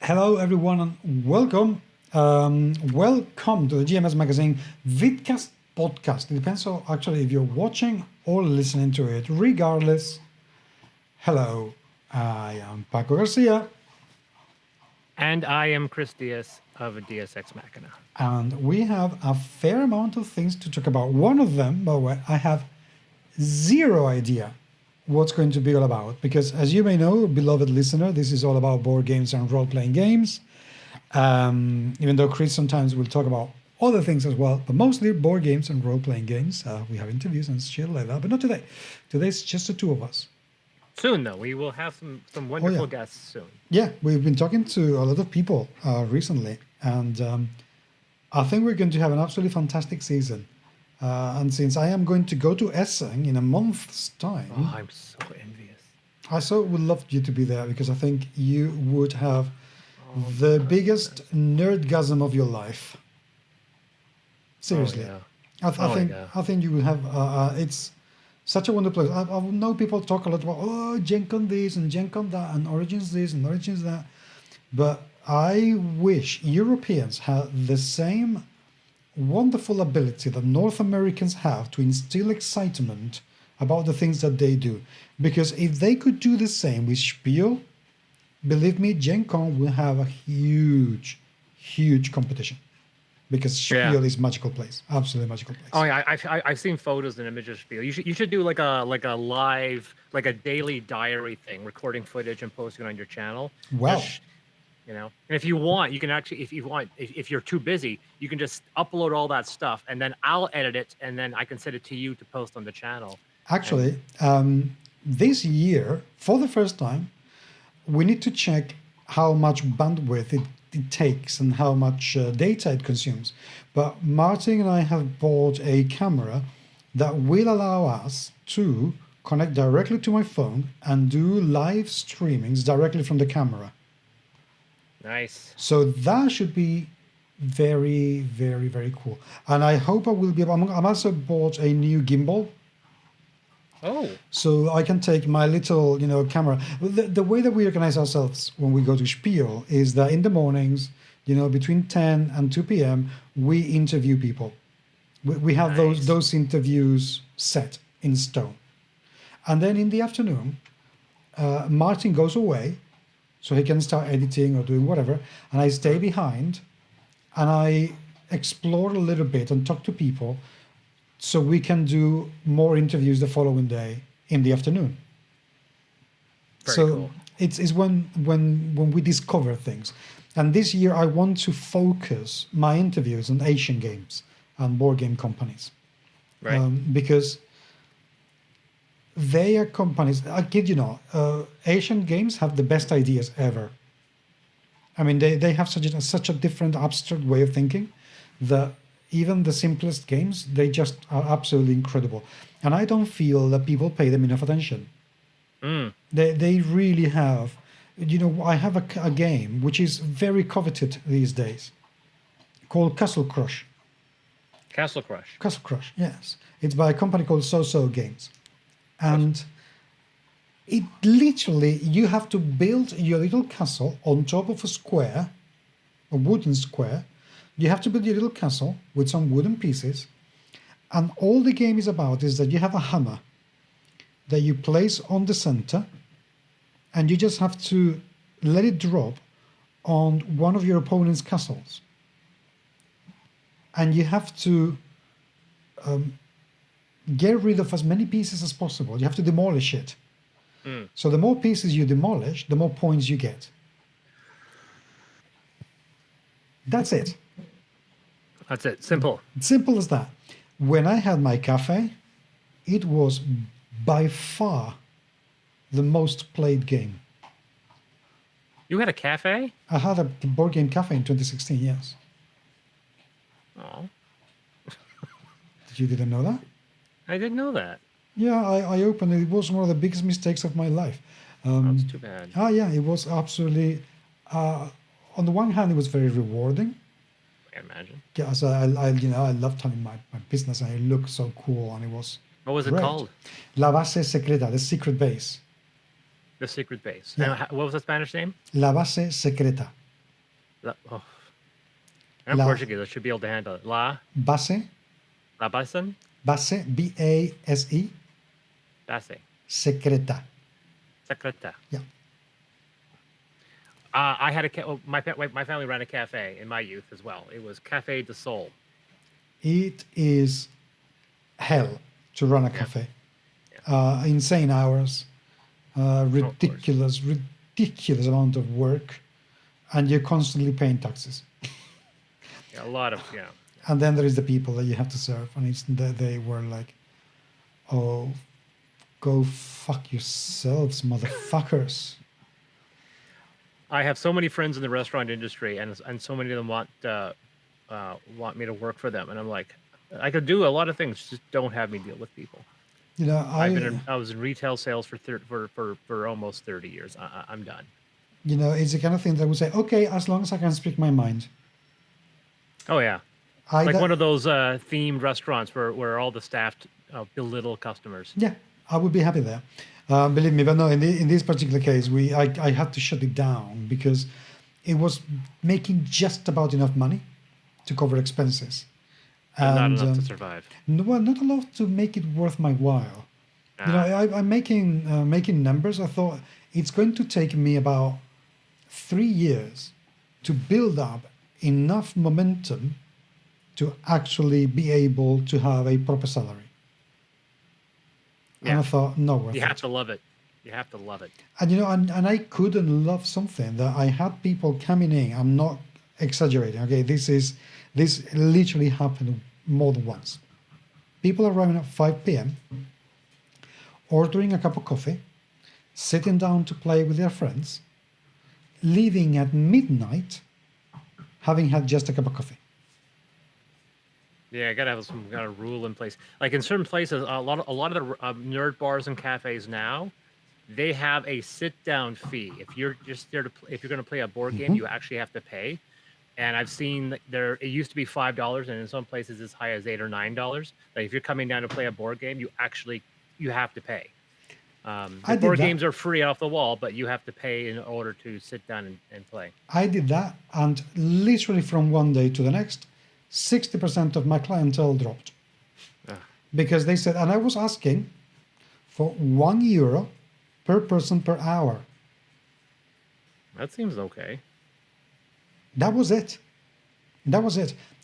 Hello, everyone, and welcome. Welcome to the GMS Magazine vidcast podcast. It depends on actually if you're watching or listening to it. Regardless, hello, I am Paco Garcia. And I am Chris Diaz of Deus Ex Machina. And we have a fair amount of things to talk about. One of them, by the way, I have zero idea what's going to be all about, because as you may know, beloved listener, this is all about board games and role-playing games. Even though Chris sometimes will talk about other things as well, but mostly board games and role-playing games. We have interviews and shit like that, but not today. Today's just the two of us. Soon, though, we will have some wonderful guests soon. Yeah, we've been talking to a lot of people recently, and I think we're going to have an absolutely fantastic season. And since I am going to go to Essen in a month's time... Oh, I'm so envious. I so would love you to be there, because I think you would have the biggest nerdgasm of your life. Seriously. Oh, yeah. I think you will have... it's such a wonderful place. I know people talk a lot about, Gen Con this and Gen Con that and Origins this and Origins that. But I wish Europeans had the same wonderful ability that North Americans have to instill excitement about the things that they do. Because if they could do the same with Spiel, believe me, Gen Con will have a huge, huge competition. Because Spiel is magical place, absolutely magical place. Oh yeah, I've seen photos and images of Spiel. You should do like a live, like a daily diary thing, recording footage and posting it on your channel. Wow. You know, and if you want, you can actually, if you're too busy, you can just upload all that stuff, and then I'll edit it, and then I can send it to you to post on the channel. Actually, this year, for the first time, we need to check how much bandwidth it takes and how much data it consumes. But Martin and I have bought a camera that will allow us to connect directly to my phone and do live streamings directly from the camera. Nice. So that should be very, very, very cool. And I hope I will be able... I'm also bought a new gimbal. Oh. So I can take my little, camera. The way that we organize ourselves when we go to Spiel is that in the mornings, between 10 and 2 p.m., we interview people. We have those interviews set in stone. And then in the afternoon, Martin goes away, so he can start editing or doing whatever, and I stay behind, and I explore a little bit and talk to people, so we can do more interviews the following day in the afternoon. Very cool. It's when we discover things. And this year I want to focus my interviews on Asian games and board game companies. Right. Because they are companies, I kid you not, Asian games have the best ideas ever. I mean, they have such a different abstract way of thinking that even the simplest games, they just are absolutely incredible. And I don't feel that people pay them enough attention. They really have. I have a game which is very coveted these days called Castle Crush. Castle Crush. Castle Crush, yes. It's by a company called So Games. And it literally, you have to build your little castle on top of a square, a wooden square. You have to build your little castle with some wooden pieces. And all the game is about is that you have a hammer that you place on the center, and you just have to let it drop on one of your opponent's castles. And you have to get rid of as many pieces as possible. You have to demolish it. So the more pieces you demolish, the more points you get. That's it. That's it. Simple. Simple as that. When I had my cafe, it was by far the most played game. You had a cafe? I had a board game cafe in 2016, yes. Oh. You didn't know that? I didn't know that. Yeah, I opened it. It was one of the biggest mistakes of my life. That's too bad. Yeah, it was absolutely... on the one hand, it was very rewarding. I imagine. Yeah, so I loved having my business, and it looked so cool, and it was... What was it called? La Base Secreta, the secret base. The secret base. Yeah. And what was the Spanish name? La Base Secreta. Oh, I'm La Portuguese. I should be able to handle it. base, La base, base, B-A-S-E, base, secreta. secreta. Yeah. I had my family ran a cafe in my youth as well. It was Café de Sol. It is hell to run a Yeah. cafe. Yeah. Insane hours, Of course. ridiculous amount of work, and you're constantly paying taxes. Yeah, a lot of And then there is the people that you have to serve, and they were like, "Oh, go fuck yourselves, motherfuckers." I have so many friends in the restaurant industry, and so many of them want me to work for them, and I'm like, I could do a lot of things, just don't have me deal with people. You know, I was in retail sales for almost 30 years. I'm done. You know, it's the kind of thing that I would say, okay, as long as I can speak my mind. Oh yeah, like one of those themed restaurants where all the staff belittle customers. Yeah, I would be happy there. Believe me, but no, in this particular case, I had to shut it down because it was making just about enough money to cover expenses. And not enough to survive. Well, not enough to make it worth my while. You know, I'm making numbers. I thought it's going to take me about 3 years to build up enough momentum to actually be able to have a proper salary. Yeah. And I thought, no worth it. You have to love it. You have to love it. And you know, and I couldn't love something that I had people coming in. I'm not exaggerating. Okay, this literally happened more than once. People arriving at 5 p.m., ordering a cup of coffee, sitting down to play with their friends, leaving at midnight, having had just a cup of coffee. Yeah, I gotta have some kind of rule in place. Like in certain places, a lot of the nerd bars and cafes now, they have a sit-down fee. If you're just there if you're going to play a board game, you actually have to pay. And I've seen it used to be $5, and in some places as high as $8 or $9. Like if you're coming down to play a board game, you have to pay. The board games are free off the wall, but you have to pay in order to sit down and play. I did that, and literally from one day to the next, 60% of my clientele dropped. Because they said, and I was asking for €1 per person per hour. That seems okay. That was it.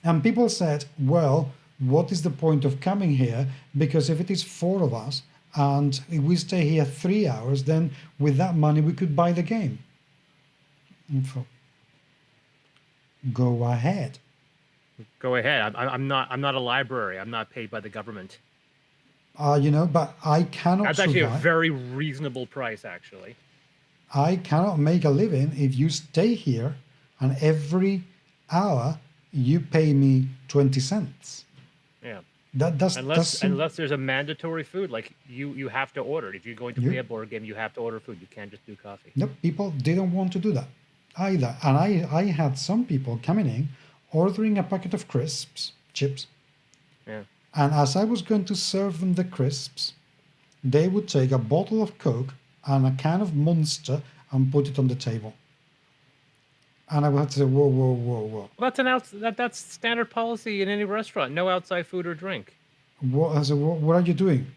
And people said, well, what is the point of coming here? Because if it is 4 of us and if we stay here 3 hours, then with that money we could buy the game. And for, go ahead. Go ahead. I'm not a library. I'm not paid by the government. You know, but I cannot That's survive. actually a very reasonable price, actually. I cannot make a living if you stay here and every hour you pay me 20 cents. Yeah. Unless there's a mandatory food, like you have to order it. If you're going to play a board game, you have to order food. You can't just do coffee. Nope, people didn't want to do that either. And I had some people coming in, ordering a packet of chips. Yeah. And as I was going to serve them the crisps, they would take a bottle of Coke and a can of Monster and put it on the table. And I would have to say, whoa. Well, that's standard policy in any restaurant. No outside food or drink. I said, what are you doing?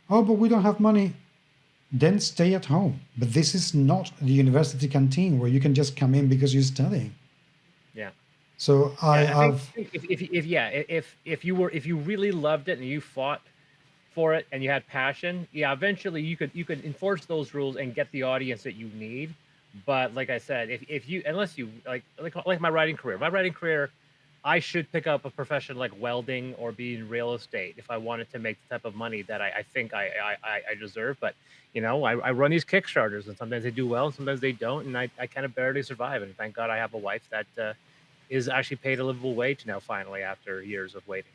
Oh, but we don't have money. Then stay at home. But this is not the university canteen where you can just come in because you're studying. Yeah. So I think if you really loved it and you fought for it and you had passion, eventually you could enforce those rules and get the audience that you need. But like I said, unless you like my writing career, I should pick up a profession like welding or be in real estate if I wanted to make the type of money that I think I deserve. But you know, I run these Kickstarters, and sometimes they do well, and sometimes they don't, and I kind of barely survive. And thank God I have a wife that is actually paid a livable wage now, finally, after years of waiting.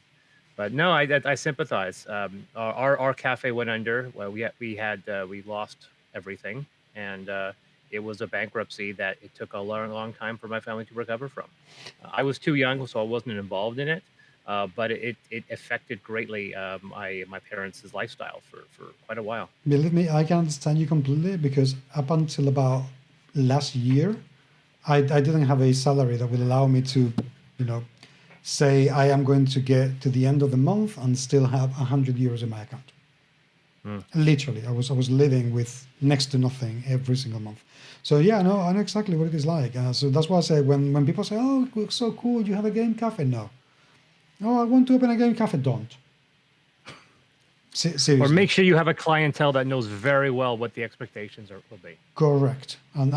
But no, I sympathize. Our cafe went under. Well, we lost everything, and it was a bankruptcy that it took a long time for my family to recover from. I was too young, so I wasn't involved in it, but it affected greatly my parents' lifestyle for quite a while. Believe me, I can understand you completely, because up until about last year, I didn't have a salary that would allow me to, say I am going to get to the end of the month and still have 100 euros in my account. Literally, I was living with next to nothing every single month. So yeah, no, I know exactly what it is like. So that's why I say when people say, "Oh, it looks so cool, you have a game cafe," no. Oh, I want to open a game cafe. Don't. Seriously. Or make sure you have a clientele that knows very well what the expectations will be. Correct, and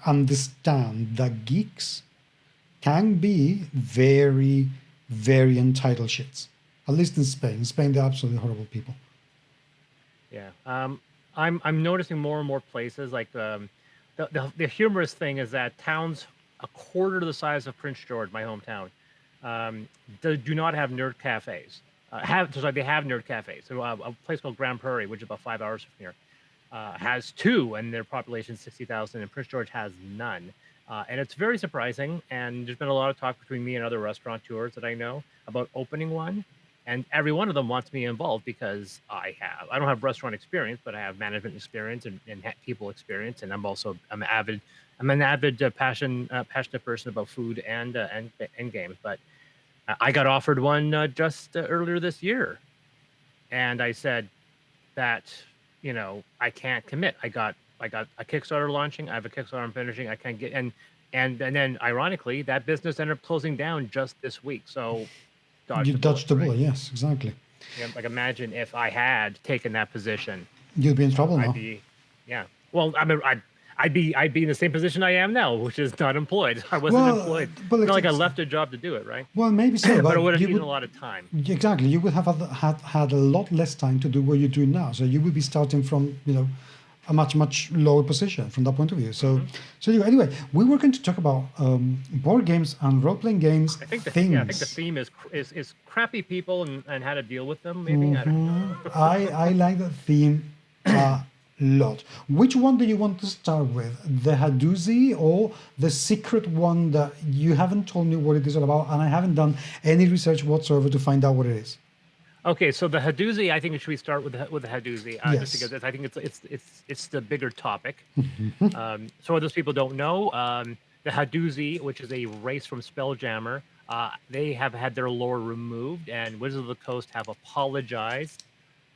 understand that geeks can be very, very entitled shits. At least in Spain. In Spain, they're absolutely horrible people. Yeah. I'm noticing more and more places like the humorous thing is that towns a quarter the size of Prince George, my hometown, do not have nerd cafes. They have nerd cafes. So a place called Grand Prairie, which is about 5 hours from here, has 2, and their population is 60,000, and Prince George has none. And it's very surprising. And there's been a lot of talk between me and other restaurateurs that I know about opening one. And every one of them wants me involved because I don't have restaurant experience, but I have management experience and people experience. And I'm an avid passionate person about food and games. But I got offered one just earlier this year. And I said that, I can't commit. I got a Kickstarter launching. I have a Kickstarter I'm finishing. I can't get, and then ironically, that business ended up closing down just this week. So you dodged the bullet, yes, exactly. Yeah, like imagine if I had taken that position. You'd be in trouble now. Well, I mean, I'd be in the same position I am now, which is not employed. I wasn't employed. But it's not like I left a job to do it, right? Well, maybe so, but it would have needed a lot of time. Exactly, you would have had a lot less time to do what you're doing now. So you would be starting from a much lower position from that point of view. So anyway, we were going to talk about board games and role-playing games. I think the theme is crappy people and how to deal with them. Maybe I don't know. I like that theme a lot. Which one do you want to start with? The Hadozee or the secret one that you haven't told me what it is all about, and I haven't done any research whatsoever to find out what it is? Okay, so the Hadozee, I think we should start with the Hadozee, Yes. just because I think it's the bigger topic. So what those people don't know, the Hadozee, which is a race from Spelljammer, they have had their lore removed, and Wizards of the Coast have apologized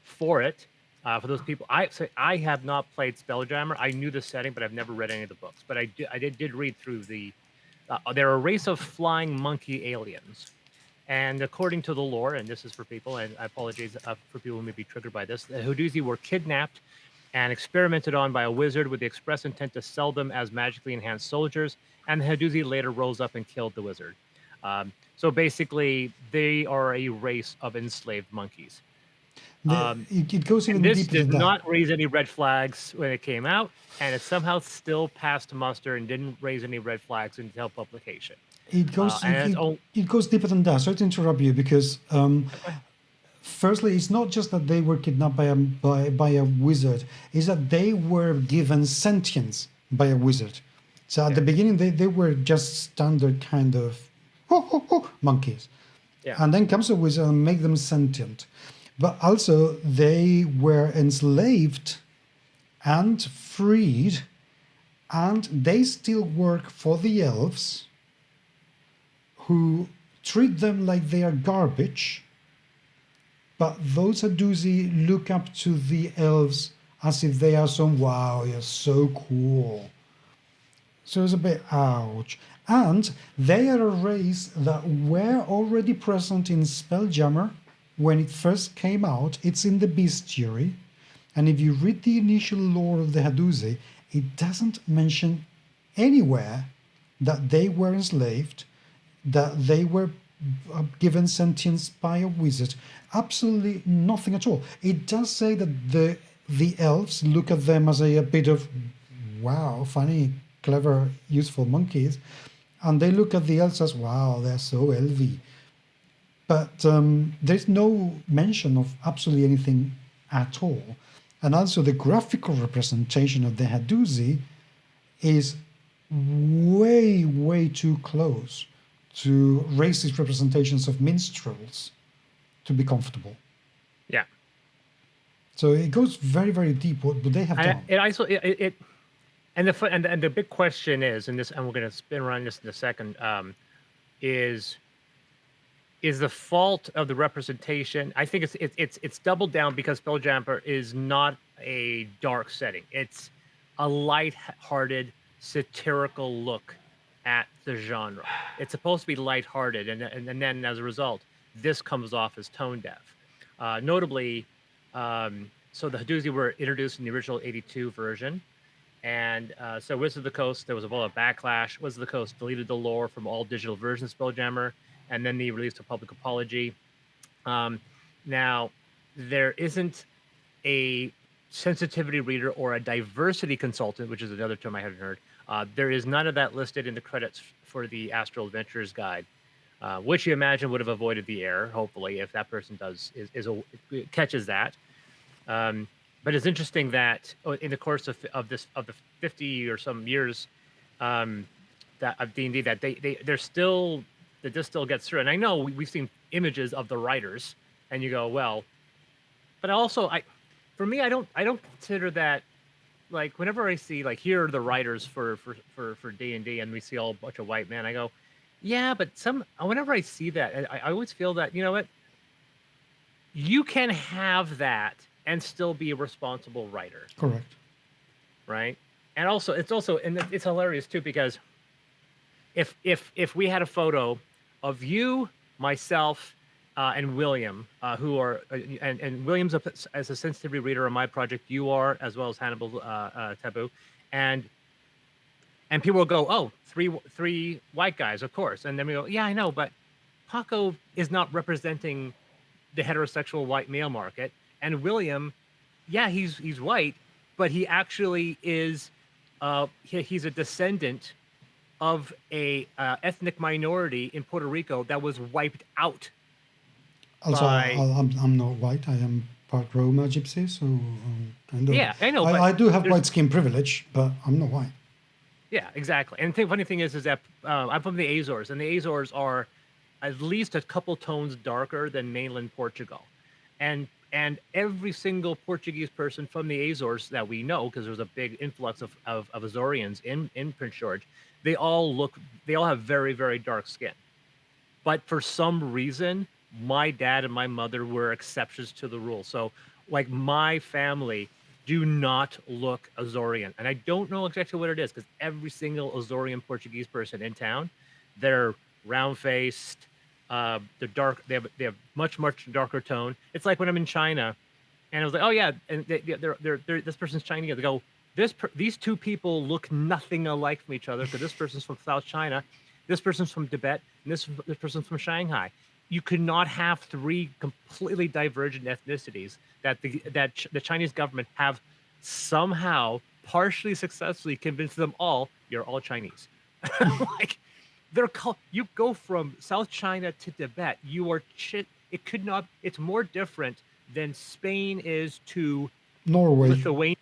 for it. For those people, I have not played Spelljammer. I knew the setting, but I've never read any of the books. But I did read through they're a race of flying monkey aliens. And according to the lore, and this is for people, and I apologize for people who may be triggered by this, the Hadozee were kidnapped and experimented on by a wizard with the express intent to sell them as magically enhanced soldiers, and the Hadozee later rose up and killed the wizard. So basically, they are a race of enslaved monkeys. It goes even this deeper did than that. not raise any red flags when it came out, and it somehow still passed muster and didn't raise any red flags until publication. It goes deeper than that. Sorry to interrupt you, because firstly, it's not just that they were kidnapped by a wizard; it's that they were given sentience by a wizard. So at the beginning, they were just standard kind of monkeys, and then comes a wizard and make them sentient. But also, they were enslaved and freed, and they still work for the elves, who treat them like they are garbage. But those Hadozee look up to the elves as if they are wow, you're so cool. So it's a bit ouch. And they are a race that were already present in Spelljammer when it first came out. It's in the bestiary. And if you read the initial lore of the Hadozee, it doesn't mention anywhere that they were enslaved, that they were given sentience by a wizard. Absolutely nothing at all. It does say that the elves look at them as a bit of, wow, funny, clever, useful monkeys. And they look at the elves as, wow, they're so elvy. But there's no mention of absolutely anything at all. And also the graphical representation of the Hadozee is way, way too close to racist representations of minstrels to be comfortable. Yeah. So it goes very, very deep what they have done. And the big question is, and we're going to spin around this in a second, is the fault of the representation? I think it's doubled down because Spelljammer is not a dark setting. It's a light-hearted, satirical look at the genre. It's supposed to be lighthearted, and then as a result, this comes off as tone deaf. Notably, so the Hadozee were introduced in the original '82 version, and so Wizards of the Coast, there was a backlash. Wizards of the Coast deleted the lore from all digital versions of Spelljammer, and then they released a public apology. Now, there isn't a sensitivity reader or a diversity consultant, which is another term I haven't heard. There is none of that listed in the credits for the Astral Adventures Guide, which you imagine would have avoided the error, hopefully, if that person catches that. But it's interesting that in the course of the 50 or some years that of D&D, that this still gets through. And I know we've seen images of the writers, and you go, well, but also for me, I don't consider that, like, whenever I see, like, here are the writers for D&D, and we see all a bunch of white men, I go, yeah, but whenever I see that, I always feel that, you know what, you can have that and still be a responsible writer. Correct. Right? And also, it's hilarious too, because if we had a photo of you, myself, and William, who are and William's as a sensitivity reader on my project, you are, as well as Hannibal Taboo, and people will go, oh, three white guys, of course, and then we go, yeah, I know, but Paco is not representing the heterosexual white male market, and William, yeah, he's white, but he actually is he's a descendant of a ethnic minority in Puerto Rico that was wiped out. Also, I'm not white. I am part Roma gypsy, so yeah, I know. I do have white skin privilege, but I'm not white. Yeah, exactly. And the funny thing is that I'm from the Azores, and the Azores are at least a couple tones darker than mainland Portugal, and every single Portuguese person from the Azores that we know, because there's a big influx of Azorians in Prince George, they all have very, very dark skin. But for some reason, my dad and my mother were exceptions to the rule. So, like, my family do not look Azorian. And I don't know exactly what it is, because every single Azorian Portuguese person in town, they're round-faced, they're dark, they have much darker tone. It's like when I'm in China, and I was like, oh yeah, and they're this person's Chinese. They go, these two people look nothing alike from each other, because this person's from South China, this person's from Tibet, and this person's from Shanghai. You could not have three completely divergent ethnicities that the Chinese government have somehow partially successfully convinced them all, you're all Chinese. Like, you go from South China to Tibet, you are it could not, it's more different than Spain is to Norway. Lithuania.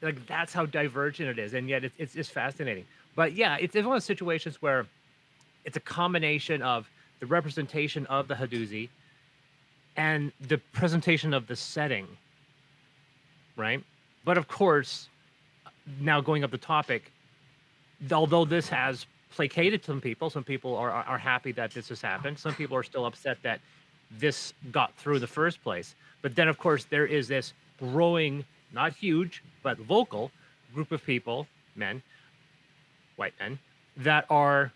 Like, that's how divergent it is, and yet it's fascinating. But yeah, it's one of those situations where it's a combination of the representation of the Hadozee and the presentation of the setting, right? But of course, now going up the topic, although this has placated some people are happy that this has happened. Some people are still upset that this got through the first place. But then, of course, there is this growing, not huge, but vocal group of people, men, white men, that are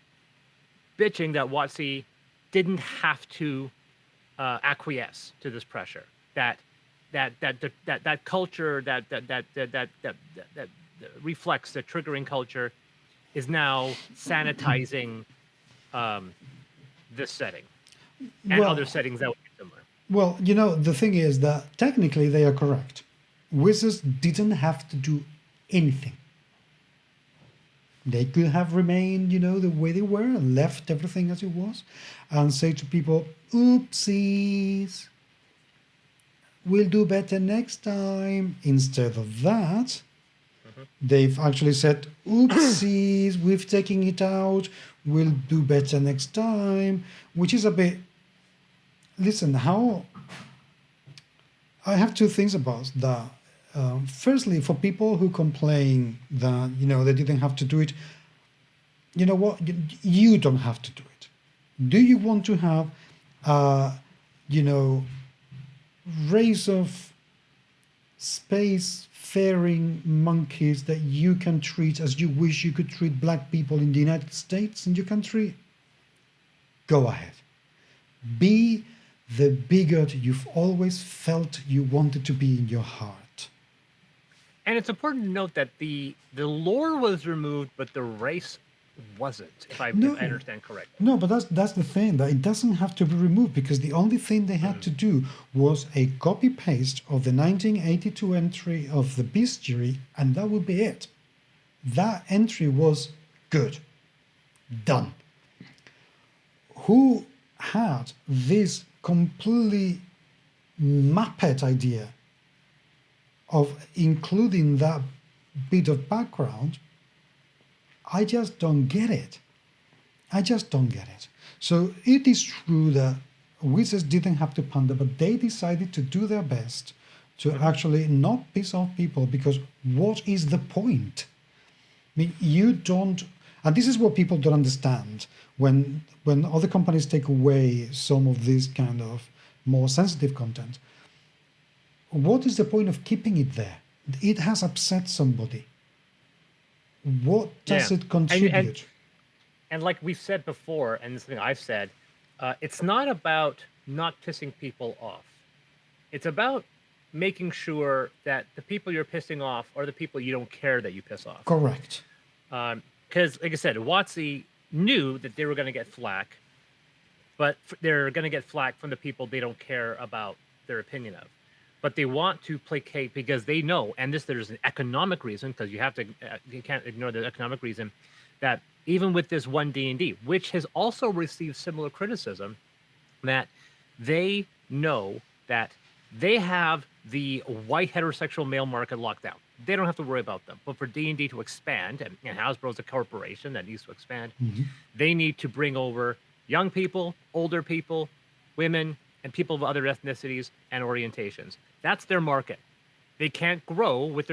bitching that WotC didn't have to acquiesce to this pressure. That culture that reflects the triggering culture is now sanitizing this setting and other settings that would be similar. Well, the thing is that technically they are correct. Wizards didn't have to do anything. They could have remained, the way they were, and left everything as it was, and say to people, oopsies, we'll do better next time. Instead of that, they've actually said, oopsies, we've taken it out, we'll do better next time, which is a bit... Listen, I have two things about that. firstly, for people who complain that they didn't have to do it, you know what? You don't have to do it. Do you want to have, you know, race of space-faring monkeys that you can treat as you wish you could treat black people in the United States in your country? Go ahead. Be the bigot you've always felt you wanted to be in your heart. And it's important to note that the lore was removed, but the race wasn't, if I understand correctly. No, but that's the thing, that it doesn't have to be removed, because the only thing they had to do was a copy paste of the 1982 entry of the bestiary, and that would be it. That entry was good. Done. Who had this completely Muppet idea of including that bit of background? I just don't get it. I just don't get it. So it is true that Wizards didn't have to pander, but they decided to do their best to actually not piss off people, because what is the point? I mean, you don't, and this is what people don't understand when other companies take away some of this kind of more sensitive content. What is the point of keeping it there? It has upset somebody. What does it contribute? And like we said before, and this thing I've said, it's not about not pissing people off. It's about making sure that the people you're pissing off are the people you don't care that you piss off. Correct. Because, like I said, WotC knew that they were going to get flack, but they're going to get flack from the people they don't care about their opinion of. But they want to placate because they know, and there's an economic reason, because you can't ignore the economic reason, that even with this one D&D, which has also received similar criticism, that they know that they have the white heterosexual male market locked down. They don't have to worry about them. But for D&D to expand, and Hasbro's a corporation that needs to expand, they need to bring over young people, older people, women, and people of other ethnicities and orientations. That's their market. They can't grow with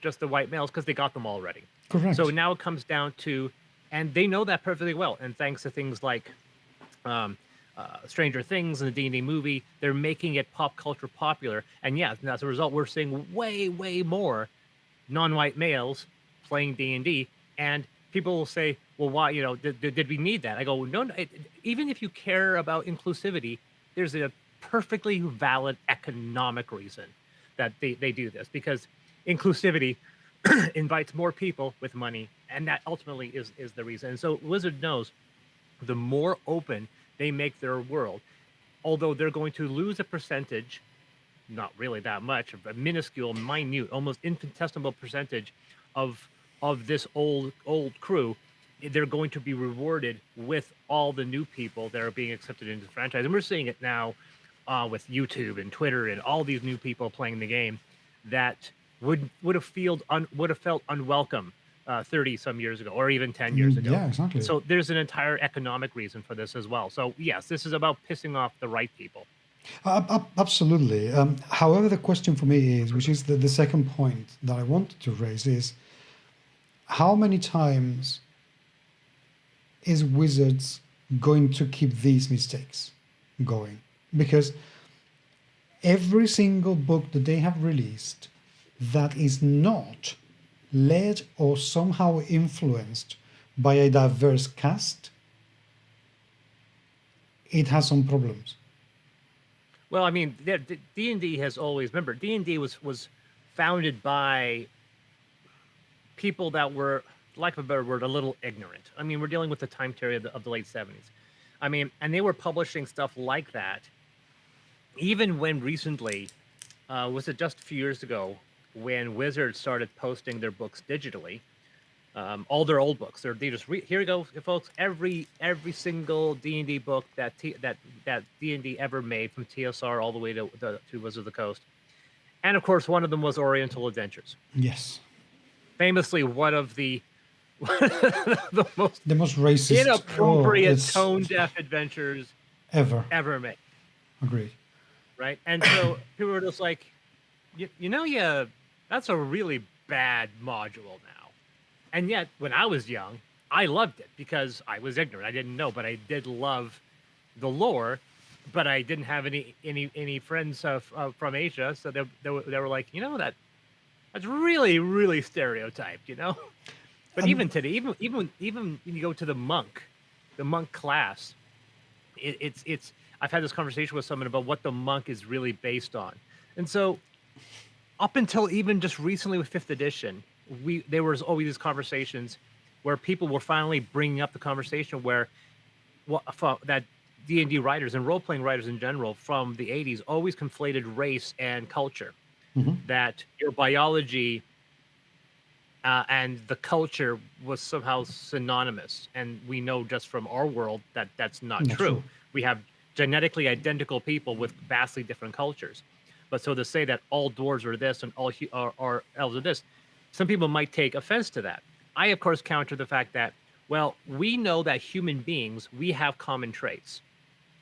just the white males because they got them already. Correct. So now it comes down to, and they know that perfectly well. And thanks to things like Stranger Things and the D&D movie, they're making it pop culture popular. And yeah, as a result, we're seeing way, way more non-white males playing D&D. And people will say, well, why, did we need that? I go, no, even if you care about inclusivity, there's a perfectly valid economic reason that they do this, because inclusivity invites more people with money, and that ultimately is the reason. And so Wizard knows the more open they make their world, although they're going to lose a percentage, not really that much, a minuscule, minute, almost infinitesimal percentage of this old crew, they're going to be rewarded with all the new people that are being accepted into the franchise. And we're seeing it now with YouTube and Twitter and all these new people playing the game that would have felt unwelcome 30 some years ago, or even 10 years ago. Yeah, exactly. So there's an entire economic reason for this as well. So yes, this is about pissing off the right people. Absolutely. However, the question for me is, which is the second point that I wanted to raise, is how many times is Wizards going to keep these mistakes going? Because every single book that they have released that is not led or somehow influenced by a diverse cast, it has some problems. Well, I mean, D&D has always, remember, D&D was founded by people that were, lack of a better word, a little ignorant. I mean, we're dealing with the time period of the late 70s. I mean, and they were publishing stuff like that even when recently, was it just a few years ago, when Wizards started posting their books digitally, all their old books. They just here we go, folks. Every single D&D book that D&D ever made, from TSR all the way to Wizards of the Coast, and of course one of them was Oriental Adventures. Yes, famously one of the the most racist, inappropriate, tone-deaf adventures ever made. Agreed. Right, and so people were just like, you that's a really bad module now. And yet, when I was young, I loved it because I was ignorant. I didn't know, but I did love the lore. But I didn't have any friends from Asia, so they were like, that's really really stereotyped, But even today, even when you go to the monk class, it's I've had this conversation with someone about what the monk is really based on, and so up until even just recently with 5th edition, there was always these conversations where people were finally bringing up the conversation where that D&D writers and role-playing writers in general from the 80s always conflated race and culture. That your biology and the culture was somehow synonymous. And we know just from our world that that's not true. We have genetically identical people with vastly different cultures. But so to say that all dwarves are this and all are elves are this, some people might take offense to that. I, of course, counter the fact that, well, we know that human beings, we have common traits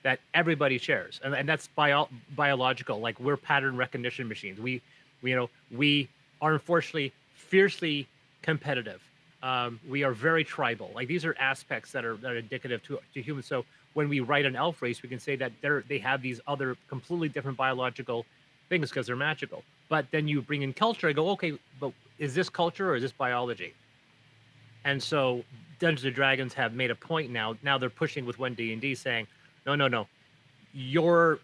that everybody shares, and that's biological. Like, we're pattern recognition machines. We are unfortunately fiercely competitive. We are very tribal. Like, these are aspects that are indicative to humans. So when we write an elf race, we can say that they have these other completely different biological things because they're magical. But then you bring in culture. I go, okay, but is this culture or is this biology? And so Dungeons and Dragons have made a point now. Now they're pushing with 1D&D saying, no. Your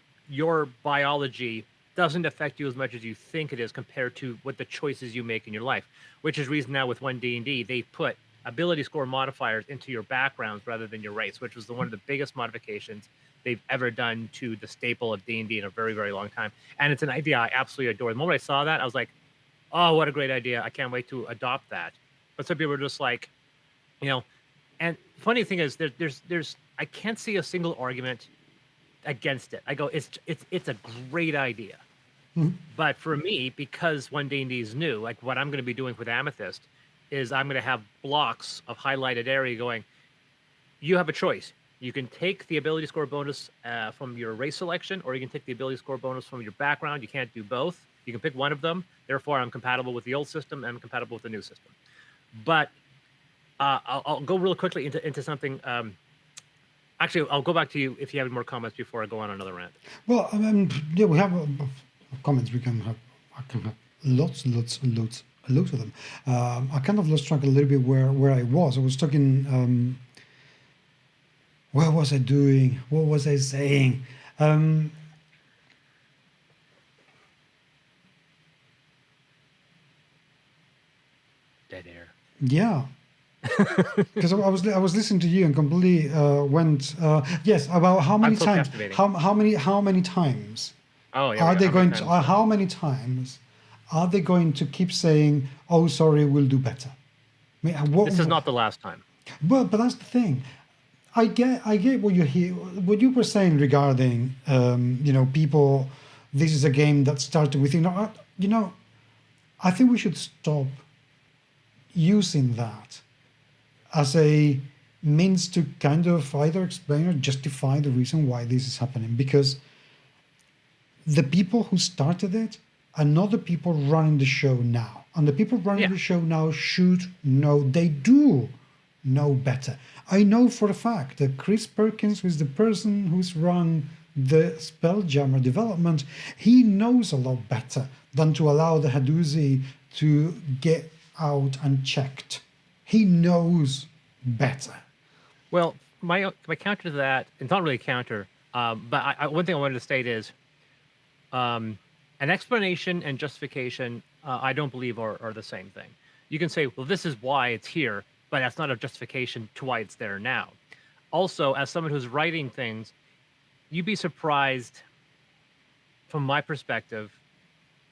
biology doesn't affect you as much as you think it is compared to what the choices you make in your life, which is reason now with 1D&D, they put ability score modifiers into your backgrounds rather than your race, which was one of the biggest modifications they've ever done to the staple of D&D in a very, very long time. And it's an idea I absolutely adore. The moment I saw that, I was like, oh, what a great idea. I can't wait to adopt that. But some people are just like, and funny thing is there's I can't see a single argument against it. I go, it's a great idea. But for me, because 1D&D is new, like what I'm going to be doing with Amethyst is I'm going to have blocks of highlighted area going, you have a choice. You can take the ability score bonus from your race selection, or you can take the ability score bonus from your background. You can't do both. You can pick one of them. Therefore, I'm compatible with the old system and I'm compatible with the new system. But I'll go real quickly into something. Actually, I'll go back to you if you have more comments before I go on another rant. Well, we have comments. I can have lots of them. I kind of lost track a little bit where I was. I was talking. What was I doing? What was I saying? Dead air. Yeah. Because I was listening to you and completely went yes about how many times how many times are they going to how many times are they going to keep saying, oh sorry, we'll do better? I mean, this is not the last time. But that's the thing. I get what what you were saying regarding people. This is a game that started with I think we should stop using that as a means to kind of either explain or justify the reason why this is happening, because the people who started it are not the people running the show now, and the people running the show now should know. They do know better. I know for a fact that Chris Perkins, who is the person who's run the Spelljammer development, he knows a lot better than to allow the Hadozee to get out unchecked. He knows better. Well, my counter to that, it's not really a counter, but one thing I wanted to state is an explanation and justification, I don't believe are the same thing. You can say, well, this is why it's here, but that's not a justification to why it's there now. Also, as someone who's writing things, you'd be surprised, from my perspective,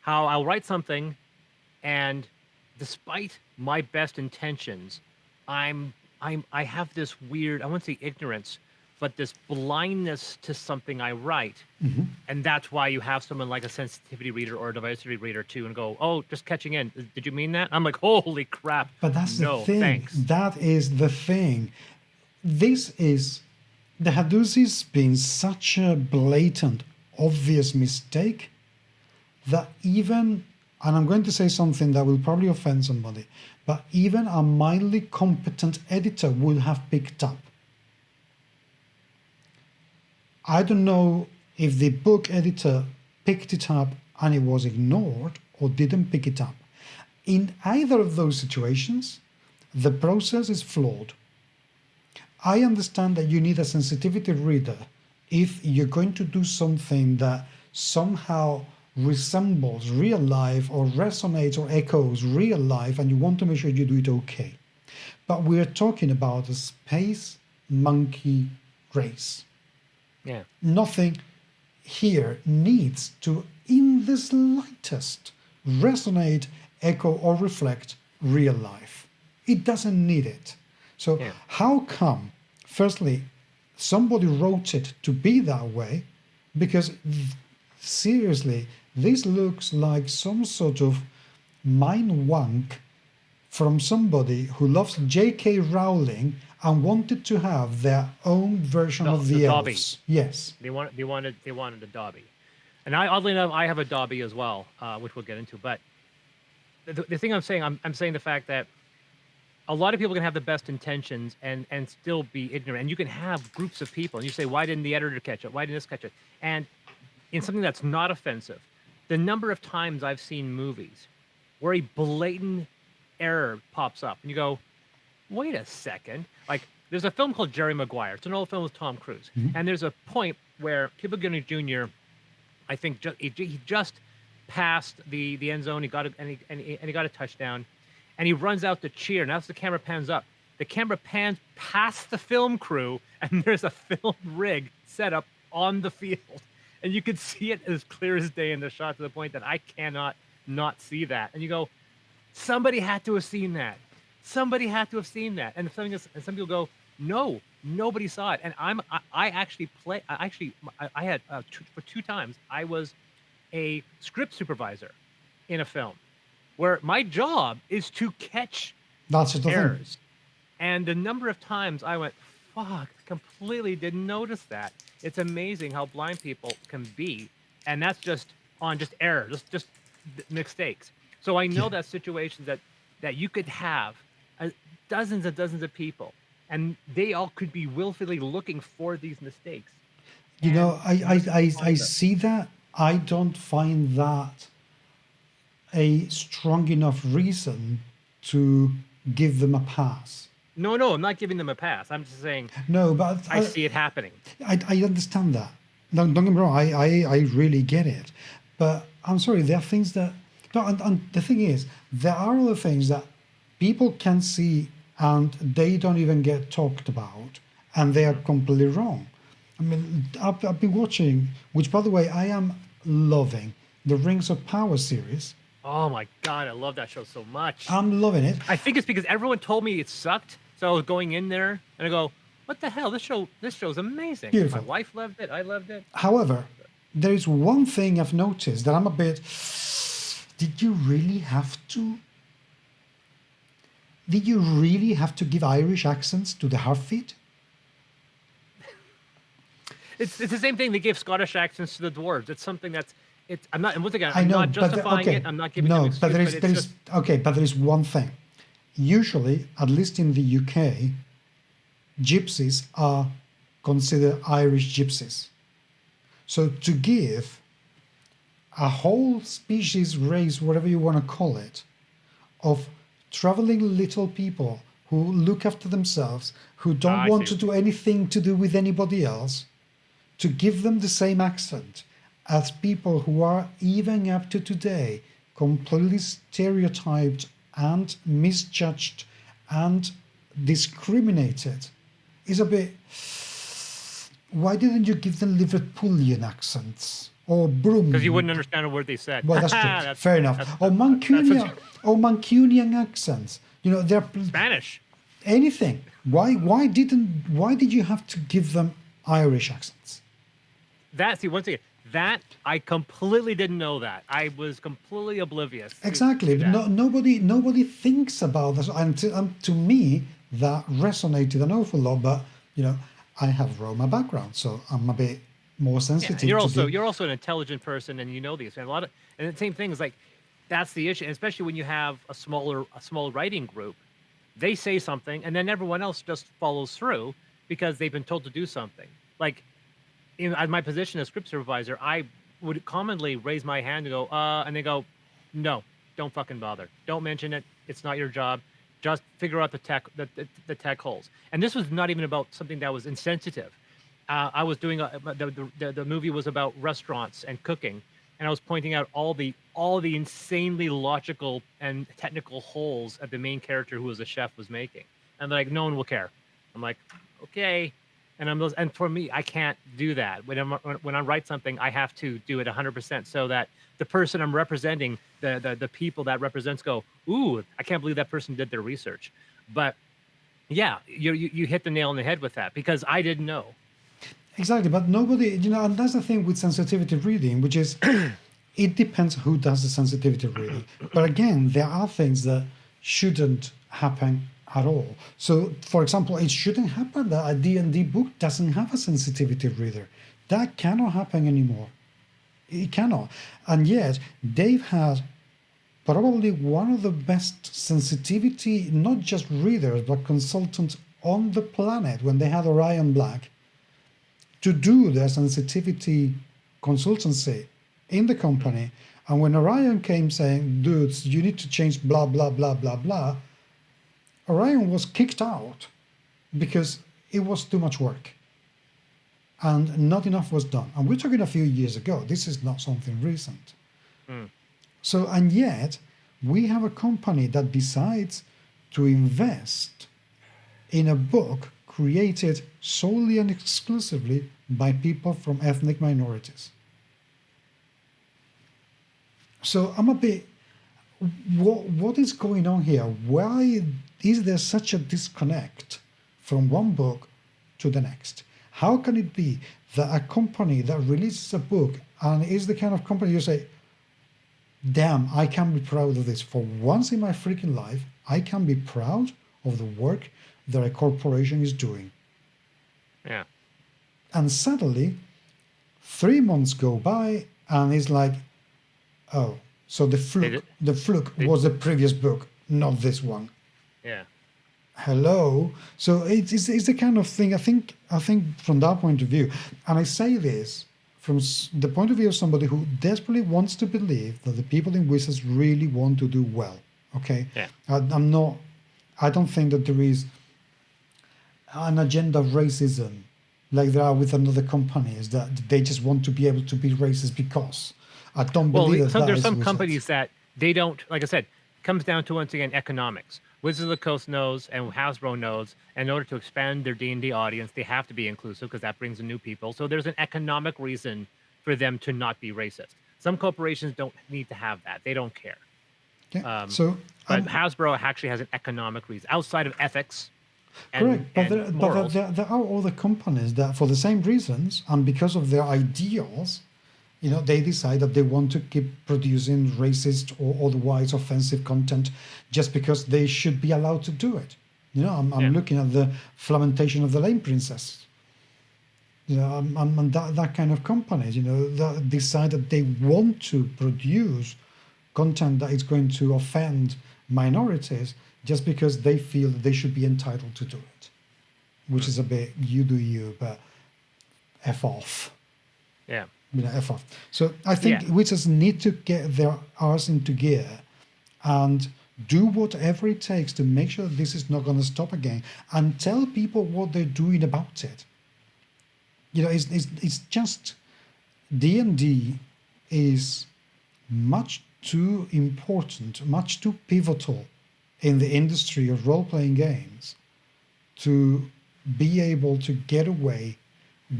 how I'll write something and despite my best intentions, I have this weird, I won't say ignorance, but this blindness to something I write. Mm-hmm. And that's why you have someone like a sensitivity reader or a diversity reader too, and go, oh, just catching in. Did you mean that? I'm like, holy crap. But that's no, the thing. Thanks. That is the thing. This is, the Hadozee's been such a blatant, obvious mistake that even and I'm going to say something that will probably offend somebody, but even a mildly competent editor would have picked up. I don't know if the book editor picked it up and it was ignored or didn't pick it up. In either of those situations, the process is flawed. I understand that you need a sensitivity reader if you're going to do something that somehow resembles real life or resonates or echoes real life, and you want to make sure you do it okay. But we're talking about a space monkey race. Yeah. Nothing here needs to, in the slightest, resonate, echo, or reflect real life. It doesn't need it. So how come, firstly, somebody wrote it to be that way? Because seriously, this looks like some sort of mind wank from somebody who loves J.K. Rowling and wanted to have their own version of the Dobby. elves. Yes. They wanted a Dobby. And oddly enough, I have a Dobby as well, which we'll get into. But the thing I'm saying, I'm saying the fact that a lot of people can have the best intentions and still be ignorant. And you can have groups of people, and you say, why didn't the editor catch it? Why didn't this catch it? And in something that's not offensive, the number of times I've seen movies where a blatant error pops up, and you go, wait a second. Like, there's a film called Jerry Maguire. It's an old film with Tom Cruise. Mm-hmm. And there's a point where Cuba Gooding Jr., I think he just passed the end zone. He got he got a touchdown, and he runs out to cheer. Now as the camera pans up, the camera pans past the film crew, and there's a film rig set up on the field, and you could see it as clear as day in the shot, to the point that I cannot not see that. And you go, somebody had to have seen that. Somebody had to have seen that. And some people go, no, nobody saw it. And I had for 2 times, I was a script supervisor in a film where my job is to catch errors. And the number of times I went, fuck, completely didn't notice that. It's amazing how blind people can be. And that's just error, just mistakes. So I know that situations that you could have dozens and dozens of people, and they all could be willfully looking for these mistakes. You know, I see that. I don't find that a strong enough reason to give them a pass. No, I'm not giving them a pass. I'm just saying. No, but I see it happening. I understand that. Don't get me wrong. I really get it. But I'm sorry, there are things that. No, and the thing is, there are other things that people can see and they don't even get talked about, and they are completely wrong. I mean, I've been watching, which, by the way, I am loving, the Rings of Power series. Oh my God, I love that show so much. I'm loving it. I think it's because everyone told me it sucked, so I was going in there and I go, "What the hell? This show's amazing." Beautiful. My wife loved it. I loved it. However, there is one thing I've noticed that I'm a bit. Did you really have to? Did you really have to give Irish accents to the Half-feet? It's the same thing. They gave Scottish accents to the dwarves. It's something that's. I'm not. And once again, I I'm know, not justifying it. I'm not giving them excuse, but there is one thing. Usually, at least in the UK, gypsies are considered Irish gypsies. So to give a whole species, race, whatever you want to call it, of traveling little people who look after themselves, who don't want to do anything to do with anybody else, to give them the same accent as people who are, even up to today, completely stereotyped and misjudged and discriminated, is a bit. Why didn't you give them Liverpoolian accents or Broom? Because you wouldn't understand a word they said. Well, that's true. Fair enough. Or Mancunian accents. You know, they're Spanish. Anything. Why did you have to give them Irish accents? Once again, that I completely didn't know that. I was completely oblivious. Exactly. Nobody thinks about this. And to me, that resonated an awful lot. But you know, I have Roma background, so I'm a bit more sensitive. Yeah, you're also an intelligent person, and you know these. And the same thing is like, that's the issue, especially when you have a small writing group. They say something, and then everyone else just follows through because they've been told to do something. Like in my position as script supervisor, I would commonly raise my hand and go, and they go, no, don't fucking bother. Don't mention it. It's not your job. Just figure out the tech holes. And this was not even about something that was insensitive. I was doing the movie was about restaurants and cooking, and I was pointing out all the insanely logical and technical holes that the main character, who was a chef, was making. And they're like, no one will care. I'm like, okay. And for me, I can't do that. When I write something, I have to do it 100% so that the person I'm representing, the people that represents, go, ooh, I can't believe that person did their research. But yeah, you hit the nail on the head with that, because I didn't know. Exactly, but nobody, and that's the thing with sensitivity reading, which is it depends who does the sensitivity reading. But again, there are things that shouldn't happen at all. So, for example, it shouldn't happen that a D&D book doesn't have a sensitivity reader. That cannot happen anymore. It cannot. And yet, they've had probably one of the best sensitivity, not just readers, but consultants on the planet when they had Orion Black to do their sensitivity consultancy in the company. And when Orion came saying, dudes, you need to change blah, blah, blah, blah, blah, Orion was kicked out because it was too much work and not enough was done. And we're talking a few years ago. This is not something recent. So, and yet we have a company that decides to invest in a book created solely and exclusively by people from ethnic minorities. So I'm a bit, what is going on here? Why is there such a disconnect from one book to the next? How can it be that a company that releases a book and is the kind of company you say, damn, I can be proud of this. For once in my freaking life, I can be proud of the work that a corporation is doing. Yeah. And suddenly, 3 months go by and it's like, oh, so the fluke was the previous book, not this one. Yeah. Hello. So it's the kind of thing, I think from that point of view, and I say this from the point of view of somebody who desperately wants to believe that the people in Wizards really want to do well. Okay. Yeah. I don't think that there is an agenda of racism like there are with other companies that they just want to be able to be racist because I don't believe that. There's some companies that they don't, like I said, comes down to, once again, economics. Wizards of the Coast knows, and Hasbro knows, in order to expand their D&D audience, they have to be inclusive because that brings in new people. So there's an economic reason for them to not be racist. Some corporations don't need to have that. They don't care. Okay. But Hasbro actually has an economic reason outside of ethics. Correct, but there are other companies that, for the same reasons and because of their ideals, they decide that they want to keep producing racist or otherwise offensive content just because they should be allowed to do it. I'm looking at the Flamentation of the Lame Princess. And that kind of companies, that decide that they want to produce content that is going to offend minorities just because they feel that they should be entitled to do it, which is a bit you do you, but F off. Yeah. F off. So I think wizards need to get their arse into gear and do whatever it takes to make sure that this is not going to stop again and tell people what they're doing about it. It's just D&D is much too important, much too pivotal in the industry of role-playing games to be able to get away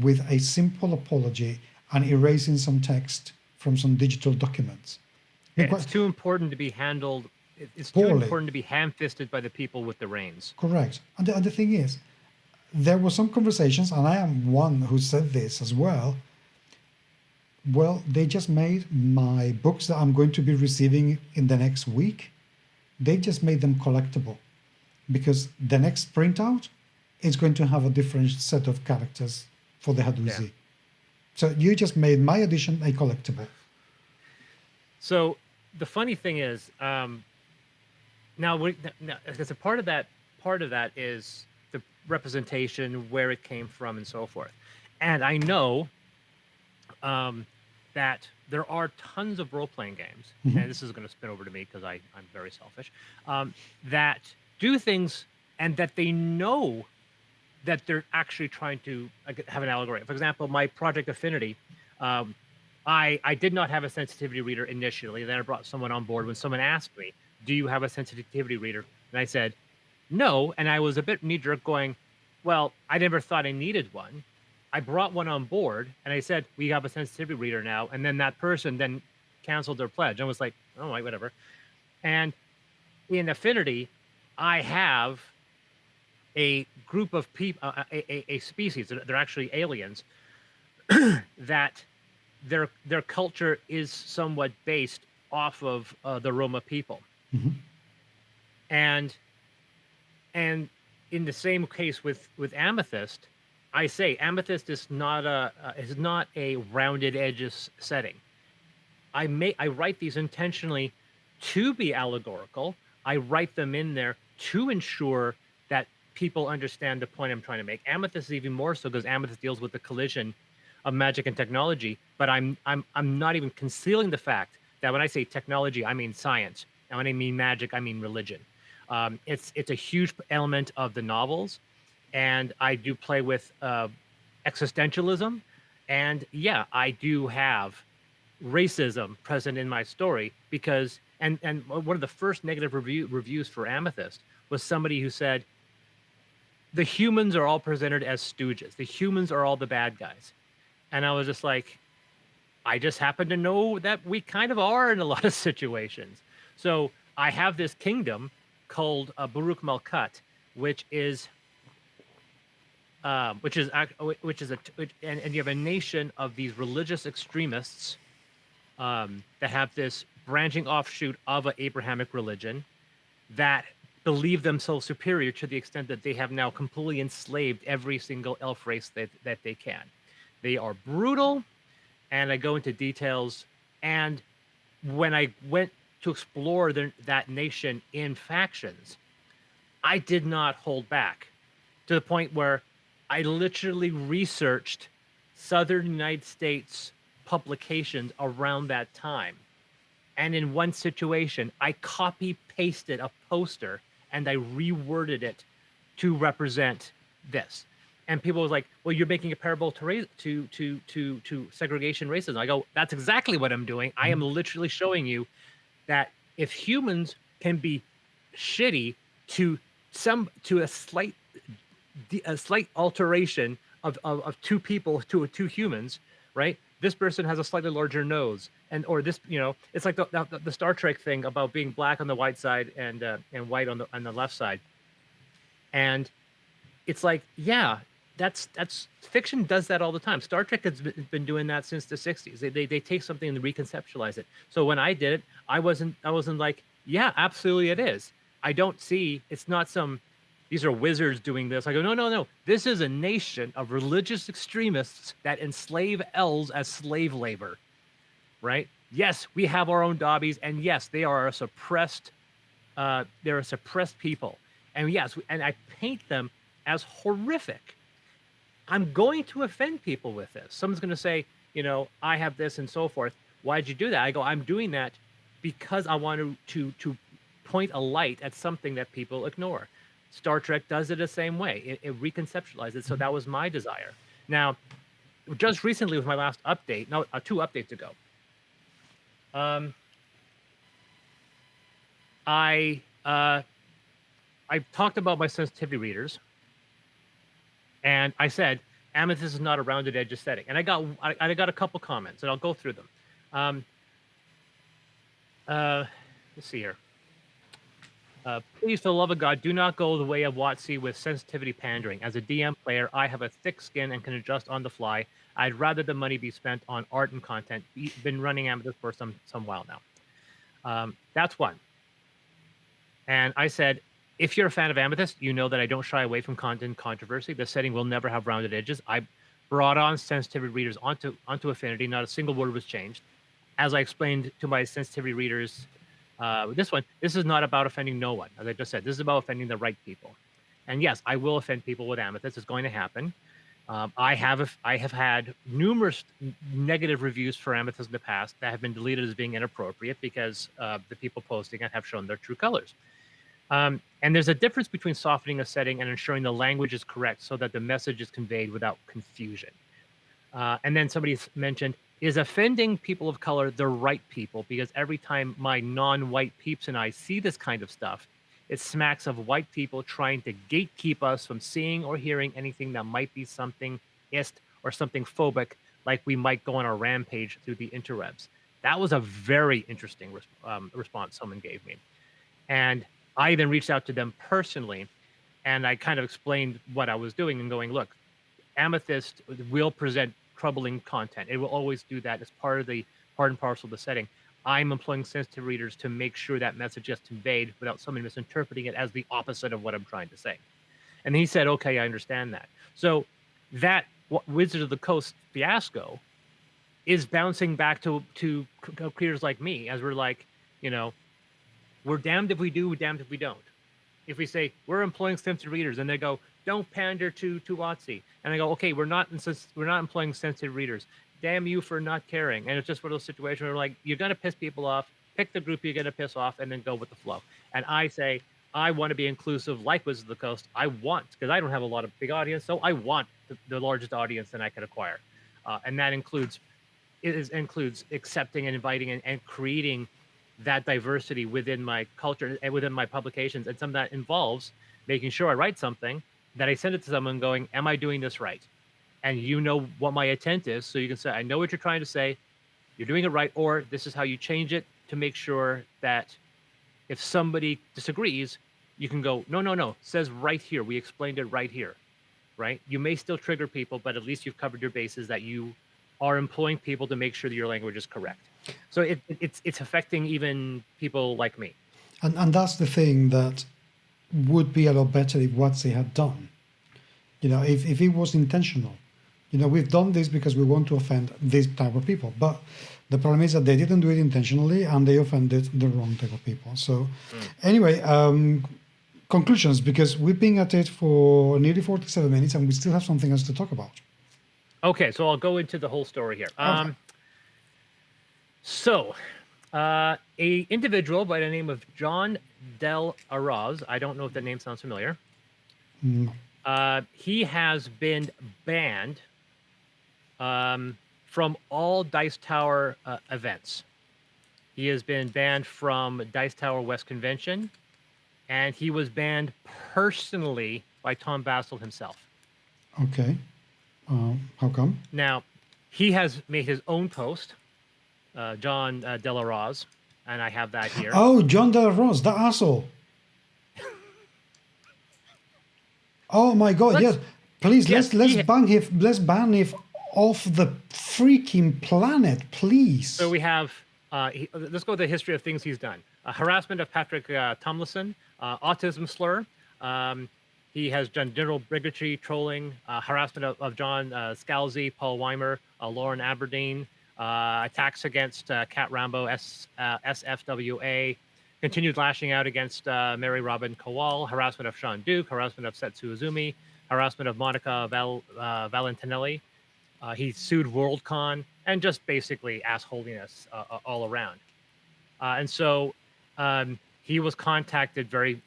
with a simple apology and erasing some text from some digital documents. It's too important to be handled. It's too important to be ham-fisted by the people with the reins. Correct. And the thing is, there were some conversations, and I am one who said this as well. Well, they just made my books that I'm going to be receiving in the next week, they just made them collectible because the next printout is going to have a different set of characters for the Hadozee. Yeah. So you just made my edition a collectible. So the funny thing is, now because a part of that is the representation, where it came from, and so forth. And I know that there are tons of role-playing games, and this is going to spin over to me because I'm very selfish, that do things and that they know that they're actually trying to have an algorithm. For example, my Project Affinity, I did not have a sensitivity reader initially. Then I brought someone on board when someone asked me, do you have a sensitivity reader? And I said, no. And I was a bit knee-jerk going, well, I never thought I needed one. I brought one on board and I said, we have a sensitivity reader now. And then that person then canceled their pledge. I was like, all right, whatever. And in Affinity, I have a group of people, a species, they're actually aliens, that their culture is somewhat based off of the Roma people. And in the same case with Amethyst, I say Amethyst is not a rounded edges setting. I write these intentionally to be allegorical. I write them in there to ensure that people understand the point I'm trying to make. Amethyst is even more so because Amethyst deals with the collision of magic and technology. But I'm not even concealing the fact that when I say technology, I mean science, and when I mean magic, I mean religion. It's a huge element of the novels. And I do play with existentialism, and yeah, I do have racism present in my story because, and one of the first negative reviews for Amethyst was somebody who said, the humans are all presented as stooges. The humans are all the bad guys. And I was just like, I just happen to know that we kind of are in a lot of situations. So I have this kingdom called Baruch Malkat, which is and you have a nation of these religious extremists that have this branching offshoot of an Abrahamic religion that believe themselves superior to the extent that they have now completely enslaved every single elf race that they can. They are brutal, and I go into details. And when I went to explore that nation in factions, I did not hold back to the point where I literally researched Southern United States publications around that time. And in one situation, I copy-pasted a poster and I reworded it to represent this. And people was like, well, you're making a parable to segregation racism. I go, that's exactly what I'm doing. I am literally showing you that if humans can be shitty to a slight alteration of two people to two humans, right? This person has a slightly larger nose, or this, it's like the Star Trek thing about being black on the white side and white on the left side. And it's like, yeah, that's fiction does that all the time. Star Trek has been doing that since the 60s. They take something and reconceptualize it. So when I did it, I wasn't like, yeah, absolutely it is. I don't see, it's not these are wizards doing this. I go, no. This is a nation of religious extremists that enslave elves as slave labor, right? Yes, we have our own Dobbies, and yes, they are a suppressed, they're a suppressed people. And yes, and I paint them as horrific. I'm going to offend people with this. Someone's going to say, I have this and so forth. Why'd you do that? I go, I'm doing that because I want to point a light at something that people ignore. Star Trek does it the same way. It reconceptualizes it. So that was my desire. Now, just recently with my last update, 2 updates ago, I talked about my sensitivity readers, and I said Amethyst is not a rounded edges setting, and I got a couple comments, and I'll go through them. Let's see here. Please, for the love of God, do not go the way of WotC with sensitivity pandering. As a DM player, I have a thick skin and can adjust on the fly. I'd rather the money be spent on art and content. Been running Amethyst for some while now. That's one. And I said, if you're a fan of Amethyst, you know that I don't shy away from content controversy. The setting will never have rounded edges. I brought on sensitivity readers onto Affinity. Not a single word was changed. as I explained to my sensitivity readers, this is not about offending no one. As I just said, this is about offending the right people. And yes, I will offend people with Amethyst. It's going to happen. I have had numerous negative reviews for Amethyst in the past that have been deleted as being inappropriate because the people posting it have shown their true colors. And there's a difference between softening a setting and ensuring the language is correct so that the message is conveyed without confusion. And then somebody mentioned, is offending people of color the right people? Because every time my non-white peeps and I see this kind of stuff, it smacks of white people trying to gatekeep us from seeing or hearing anything that might be something ist or something phobic, like we might go on a rampage through the interwebs. That was a very interesting response someone gave me. And I then reached out to them personally, and I kind of explained what I was doing and going, look, Amethyst will present troubling content. It will always do that as part and parcel of the setting. I'm employing sensitive readers to make sure that message gets conveyed without someone misinterpreting it as the opposite of what I'm trying to say. And he said, okay, I understand that. So that Wizards of the Coast fiasco is bouncing back to creators like me, as we're like, we're damned if we do, we're damned if we don't. If we say we're employing sensitive readers, and they go, don't pander to WotC, and I go, okay, we're not employing sensitive readers. Damn you for not caring. And it's just one of those situations where, like, you're gonna piss people off. Pick the group you're gonna piss off, and then go with the flow. And I say I want to be inclusive, like Wizards of the Coast. I want, because I don't have a lot of big audience, so I want the largest audience that I can acquire, and that includes accepting and inviting and creating that diversity within my culture and within my publications. And some of that involves making sure I write something that I send it to someone going, am I doing this right? And you know what my intent is, so you can say, I know what you're trying to say, you're doing it right, or this is how you change it to make sure that if somebody disagrees, you can go, no, says right here, we explained it right here, right? You may still trigger people, but at least you've covered your bases that you are employing people to make sure that your language is correct. So it's affecting even people like me. And that's the thing that would be a lot better if WotC had done. If it was intentional. We've done this because we want to offend this type of people. But the problem is that they didn't do it intentionally and they offended the wrong type of people. So anyway, conclusions, because we've been at it for nearly 47 minutes and we still have something else to talk about. Okay, so I'll go into the whole story here. Okay. So, a individual by the name of John Del Arroz, I don't know if that name sounds familiar. No. He has been banned from all Dice Tower events. He has been banned from Dice Tower West Convention, and he was banned personally by Tom Vasel himself. Okay. How come? Now, he has made his own post, John Del Arroz, and I have that here. Oh, John Del Arroz, that asshole. Oh my God! Yes, please let's ban him off the freaking planet, please. So we have. Let's go with the history of things he's done. Harassment of Patrick Tomlinson, autism slur. He has done general bigotry, trolling, harassment of John Scalzi, Paul Weimer, Lauren Aberdeen, attacks against Kat Rambo, SFWA, continued lashing out against Mary Robin Kowal, harassment of Sean Duke, harassment of Setsu Izumi, harassment of Monica Valentinelli. He sued WorldCon, and just basically assholiness all around. And so he was contacted very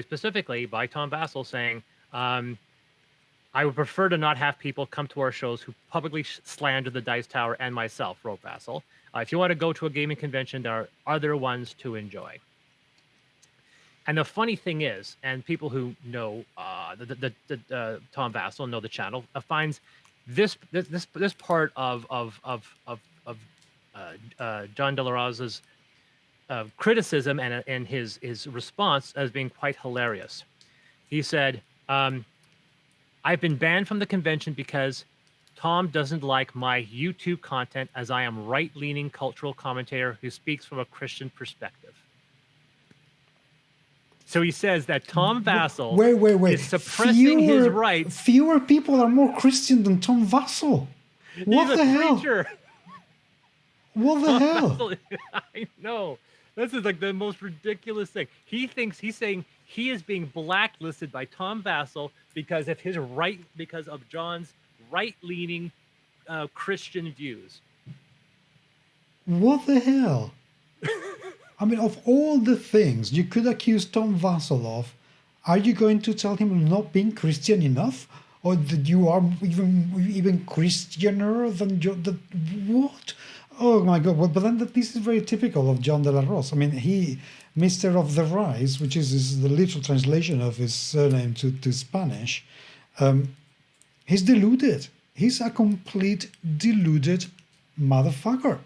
specifically by Tom Vasel saying, I would prefer to not have people come to our shows who publicly slander the Dice Tower and myself, wrote Vasel. If you want to go to a gaming convention, there are other ones to enjoy. And the funny thing is, and people who know Tom Vasel, know the channel, finds this part of John Del Arroz's criticism and his response as being quite hilarious. He said, I've been banned from the convention because Tom doesn't like my YouTube content, as I am right-leaning cultural commentator who speaks from a Christian perspective. So he says that Tom Vasel is suppressing his rights. Fewer people are more Christian than Tom Vasel. What the hell? What the hell? I know. This is like the most ridiculous thing. He's saying he is being blacklisted by Tom Vassell because of John's right-leaning Christian views. What the hell? I mean, of all the things you could accuse Tom Vassell of, are you going to tell him not being Christian enough? Or that you are even Christianer than what? Oh my God! Well, but then this is very typical of John de la Rose. I mean, Mr. of the Rise, which is the literal translation of his surname to Spanish, he's deluded. He's a complete deluded motherfucker.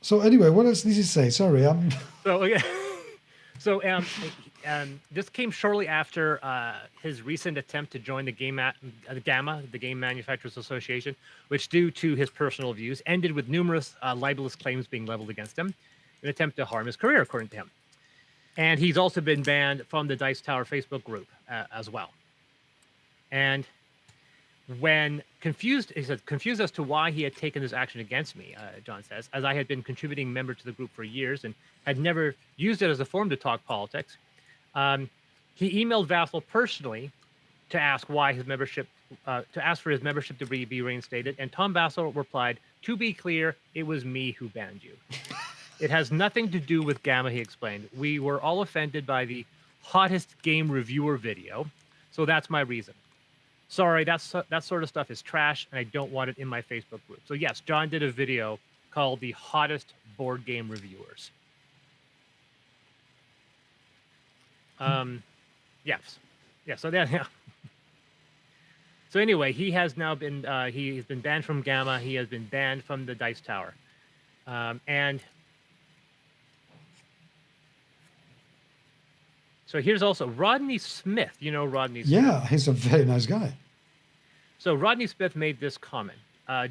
So anyway, what else did he say? Sorry, So okay. So this came shortly after his recent attempt to join the GAMA, the Game Manufacturers Association, which, due to his personal views, ended with numerous libelous claims being leveled against him in an attempt to harm his career, according to him. And he's also been banned from the Dice Tower Facebook group as well. And when confused as to why he had taken this action against me, John says, as I had been contributing member to the group for years and had never used it as a forum to talk politics, he emailed Vassell personally to ask why his membership, to ask for his membership to be reinstated. And Tom Vassell replied, "To be clear, it was me who banned you." It has nothing to do with Gamma, he explained. We were all offended by the hottest game reviewer video, so that's my reason. Sorry, that sort of stuff is trash, and I don't want it in my Facebook group. So yes, John did a video called "The Hottest Board Game Reviewers." Yes, yeah. So that, yeah. So anyway, he has now been he's been banned from Gamma. He has been banned from the Dice Tower, and so here's also Rodney Smith. You know Rodney Smith? Yeah, he's a very nice guy. So Rodney Smith made this comment.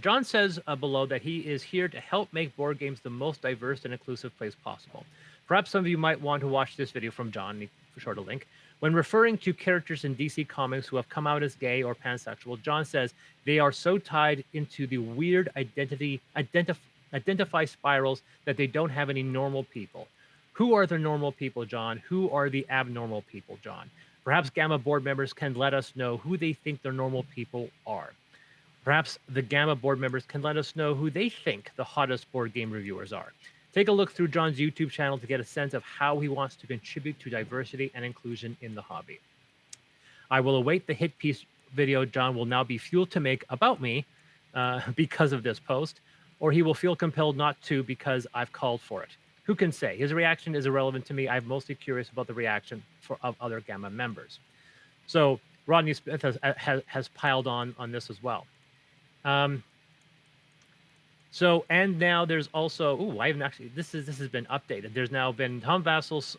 John says below that he is here to help make board games the most diverse and inclusive place possible. Perhaps some of you might want to watch this video from John, for sure to link. When referring to characters in DC Comics who have come out as gay or pansexual, John says they are so tied into the weird identify spirals that they don't have any normal people. Who are the normal people, John? Who are the abnormal people, John? Perhaps Gamma board members can let us know who they think the normal people are. Perhaps the Gamma board members can let us know who they think the hottest board game reviewers are. Take a look through John's YouTube channel to get a sense of how he wants to contribute to diversity and inclusion in the hobby. I will await the hit piece video John will now be fueled to make about me because of this post, or he will feel compelled not to because I've called for it. Who can say? His reaction is irrelevant to me. I'm mostly curious about the reaction of other Gamma members. So Rodney Smith has piled on this as well. So, and now there's also, I haven't actually, this has been updated. There's now been Tom Vassell's,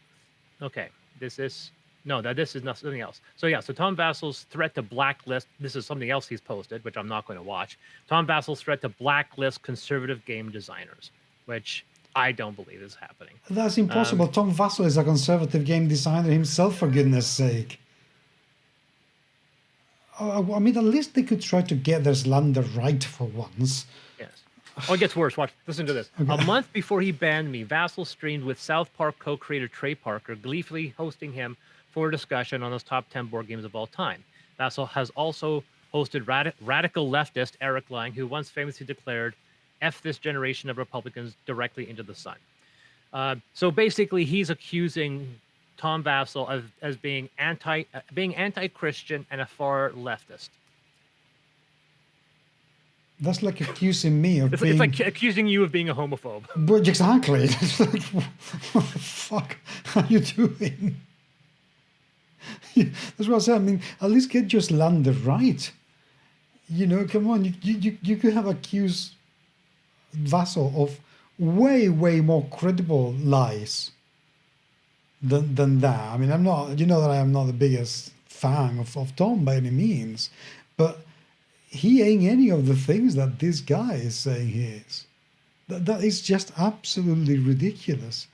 this is something else. So yeah, so Tom Vassell's threat to blacklist, this is something else he's posted, which I'm not going to watch. Tom Vassell's threat to blacklist conservative game designers, which I don't believe is happening. That's impossible. Tom Vassell is a conservative game designer himself, for goodness sake. I mean, at least they could try to get their slander right for once. Yes. Oh, it gets worse. Watch. Listen to this. Okay. A month before he banned me, Vassell streamed with South Park co-creator Trey Parker, gleefully hosting him for a discussion on his top 10 board games of all time. Vassell has also hosted radical leftist Eric Lang, who once famously declared, "F this generation of Republicans directly into the sun." So basically, he's accusing Tom Vassell as being anti-Christian and a far leftist. That's like accusing me of being... It's like accusing you of being a homophobe. But exactly. It's like, what the fuck are you doing? That's what I said. I mean, at least get your slander right. You know, come on. You could have accused Vassell of way more credible lies than that. I mean, I'm not, you know that I am not the biggest fan of Tom by any means, but he ain't any of the things that this guy is saying he is. That is just absolutely ridiculous.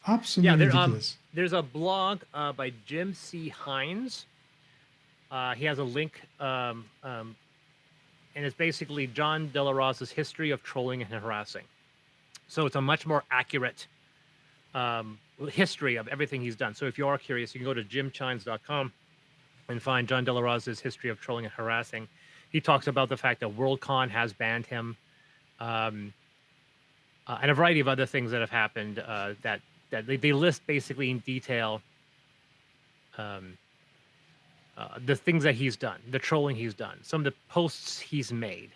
Absolutely ridiculous. There's a blog by Jim C. Hines. He has a link and it's basically John De La Rosa's history of trolling and harassing. So it's a much more accurate history of everything he's done. So if you are curious, you can go to jimchines.com and find John De La Rosa's history of trolling and harassing. He talks about the fact that Worldcon has banned him, and a variety of other things that have happened that they list basically in detail the things that he's done, the trolling he's done, some of the posts he's made,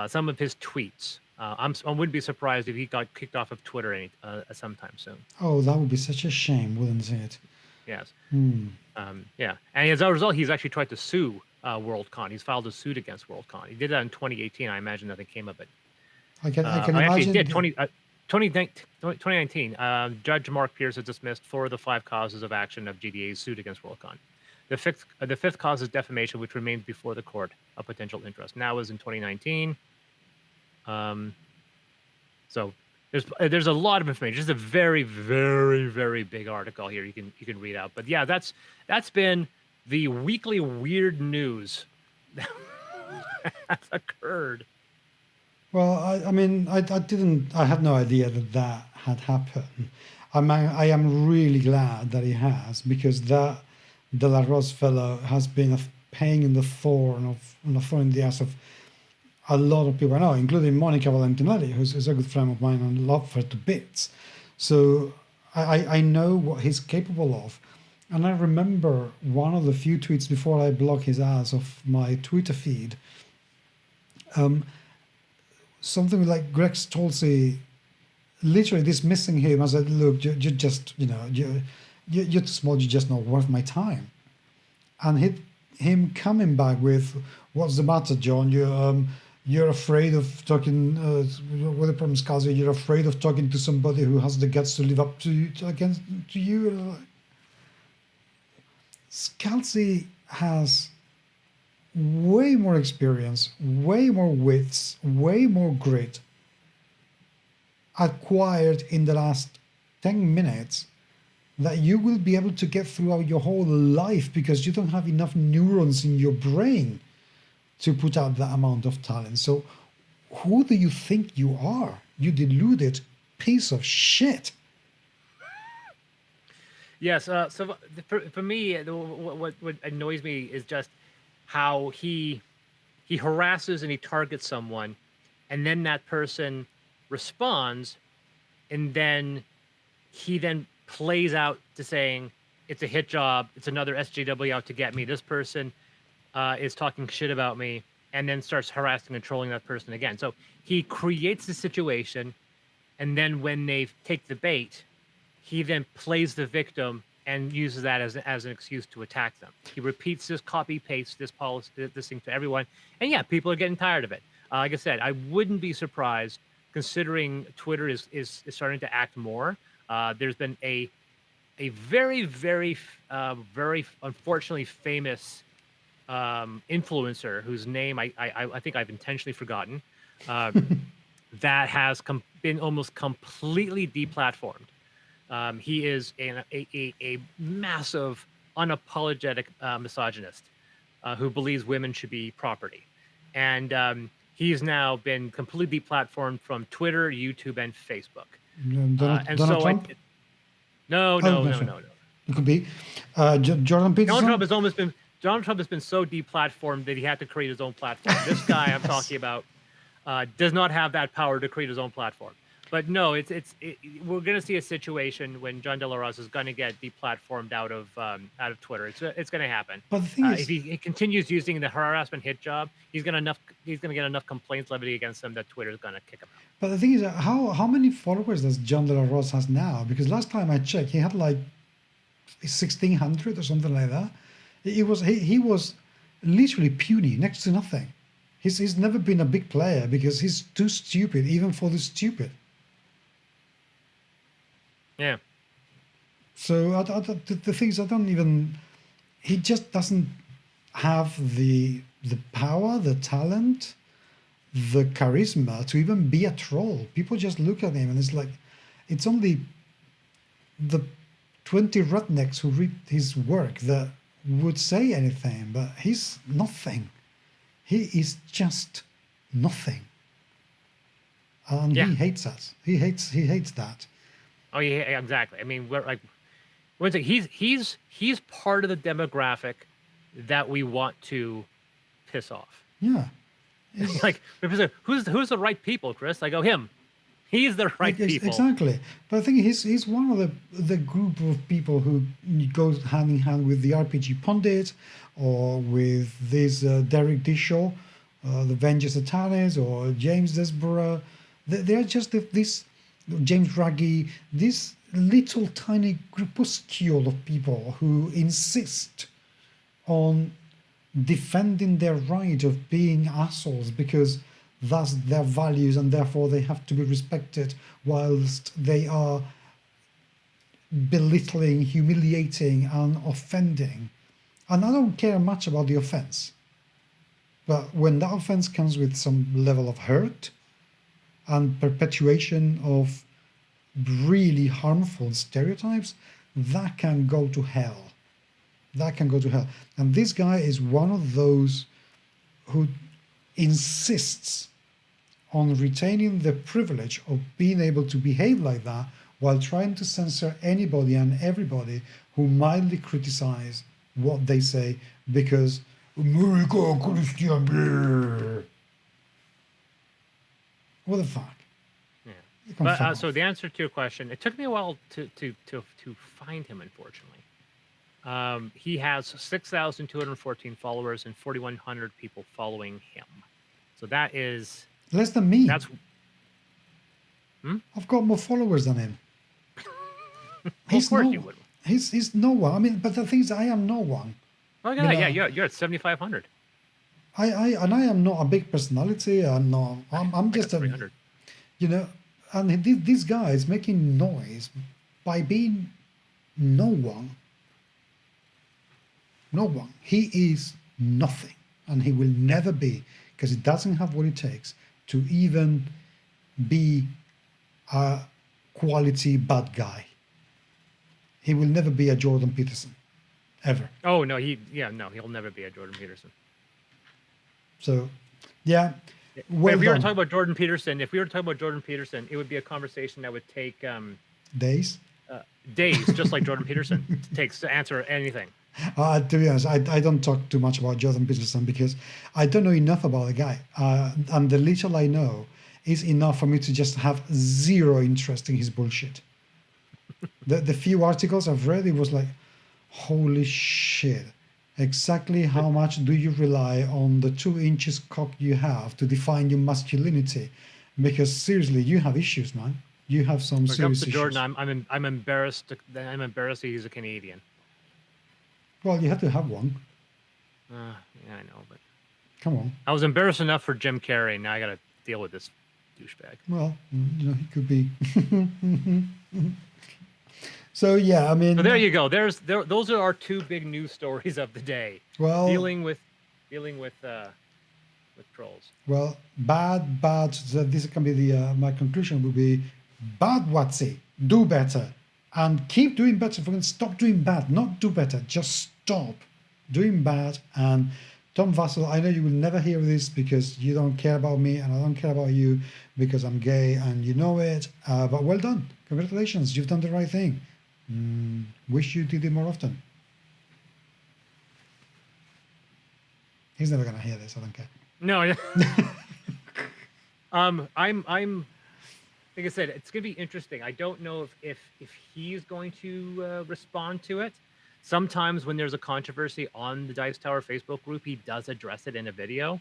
some of his tweets. I wouldn't be surprised if he got kicked off of Twitter sometime soon. Oh, that would be such a shame, wouldn't it? Yes. Yeah. And as a result, he's actually tried to sue Worldcon. He's filed a suit against Worldcon. He did that in 2018. I imagine nothing came of it. I can Actually, imagine. he did 2019. Judge Mark Pierce has dismissed 4 of the 5 causes of action of GDA's suit against Worldcon. The fifth cause is defamation, which remains before the court of potential interest. Now is in 2019. So there's a lot of information. Just a very, very, very big article here you can read out. But yeah, that's been the weekly weird news that has occurred. Well, I mean, I had no idea that had happened. I am really glad that it has, because that De La Rose fellow has been a pain in the thorn in the ass of a lot of people I know, including Monica Valentinelli, who's a good friend of mine and love her to bits. So I know what he's capable of. And I remember one of the few tweets before I block his ass off my Twitter feed. Something like Greg Stolze literally dismissing him as look, you're just, you're too small, you're just not worth my time. And him coming back with, what's the matter, John? You're afraid of talking with the problem, Scalzi. You're afraid of talking to somebody who has the guts to live up to you. Scalzi has way more experience, way more wits, way more grit acquired in the last 10 minutes that you will be able to get throughout your whole life, because you don't have enough neurons in your brain to put out that amount of talent. So who do you think you are? You deluded piece of shit. Yes. So for me, what annoys me is just how he harasses and he targets someone, and then that person responds, and then he plays out to saying it's a hit job, it's another SJW out to get me. This person is talking shit about me, and then starts harassing and trolling that person again. So he creates the situation, and then when they take the bait, he then plays the victim and uses that as an excuse to attack them. He repeats this, copy paste this policy, this thing to everyone, and yeah, people are getting tired of it. Like I said, I wouldn't be surprised, considering Twitter is starting to act more. There's been a very, very, very unfortunately famous influencer whose name I think I've intentionally forgotten, that has been almost completely deplatformed. He is a massive, unapologetic misogynist who believes women should be property. And he's now been completely deplatformed from Twitter, YouTube, and Facebook. Donald Trump? No. It could be. Jordan Peterson? Donald Trump has been so deplatformed that he had to create his own platform. This guy I'm talking about does not have that power to create his own platform. But no, we're going to see a situation when John De La Rosa is going to get deplatformed out of Twitter. It's going to happen. But the thing is, if he continues using the harassment hit job, he's going to get enough complaints levied against him that Twitter is going to kick him out. But the thing is, how many followers does John De La Rosa has now? Because last time I checked, he had like 1,600 or something like that. He was literally puny, next to nothing. He's never been a big player because he's too stupid, even for the stupid. Yeah. So the things I don't even. He just doesn't have the power, the talent, the charisma to even be a troll. People just look at him and it's like, it's only the 20 rednecks who read his work that would say anything, but he's nothing. He is just nothing. And Yeah. he hates us. He hates that. Oh yeah, exactly. I mean, we're like, one thing, he's part of the demographic that we want to piss off. Yeah. Like, who's the right people, Chris? I go, him. He's the right people. Exactly. But I think he's one of the group of people who goes hand in hand with the RPG Pundit or with this Derek Dishaw, the Vengeance Satanis, or James Desborough. They're just this James Raggy, this little tiny groupuscule of people who insist on defending their right of being assholes because that's their values and therefore they have to be respected, whilst they are belittling, humiliating, and offending. And I don't care much about the offense. But when that offense comes with some level of hurt and perpetuation of really harmful stereotypes, that can go to hell. That can go to hell. And this guy is one of those who insists on retaining the privilege of being able to behave like that while trying to censor anybody and everybody who mildly criticize what they say because America, Christian, blah. What the fuck? Yeah. You can But fuck so off. the answer to your question, it took me a while to find him, unfortunately. He has 6,214 followers and 4,100 people following him. So that is Less than me. that's I've got more followers than him. of course you would. He's no one. I mean, but the thing is, I am no one. Oh yeah, You know, yeah, you're at 7,500. I am not a big personality. I'm just a, 300. you know, and this guy is making noise by being no one. No one. He is nothing, and he will never be, because he doesn't have what it takes to even be a quality bad guy. He will never be a Jordan Peterson, ever. Oh no, he'll never be a Jordan Peterson. So, yeah. Well, if we were to talk about Jordan Peterson, it would be a conversation that would take Days. days, just like Jordan Peterson takes to answer anything. To be honest, I don't talk too much about Jordan Peterson because I don't know enough about the guy. And the little I know is enough for me to just have zero interest in his bullshit. The few articles I've read, it was like, holy shit. Exactly how much do you rely on the 2 inches cock you have to define your masculinity? Because seriously, you have issues, man. You have some When it comes serious to Jordan, issues. I'm embarrassed. I'm embarrassed that he's a Canadian. Well, you have to have one. Yeah, I know, but Come on. I was embarrassed enough for Jim Carrey. Now I got to deal with this douchebag. Well, you know, he could be. So yeah, I mean. So there you go. Those are our 2 big news stories of the day. Well, dealing with trolls. Well, bad. So this can be the my conclusion would be bad. Watsy, do better, and keep doing better. For stop doing bad, not do better. Just stop doing bad. And Tom Vassell, I know you will never hear this because you don't care about me, and I don't care about you because I'm gay, and you know it. But well done, congratulations, you've done the right thing. Wish you did it more often. He's never gonna hear this. I don't care. No. I'm like I said, it's gonna be interesting. I don't know if he's going to respond to it. Sometimes when there's a controversy on the Dice Tower Facebook group, he does address it in a video.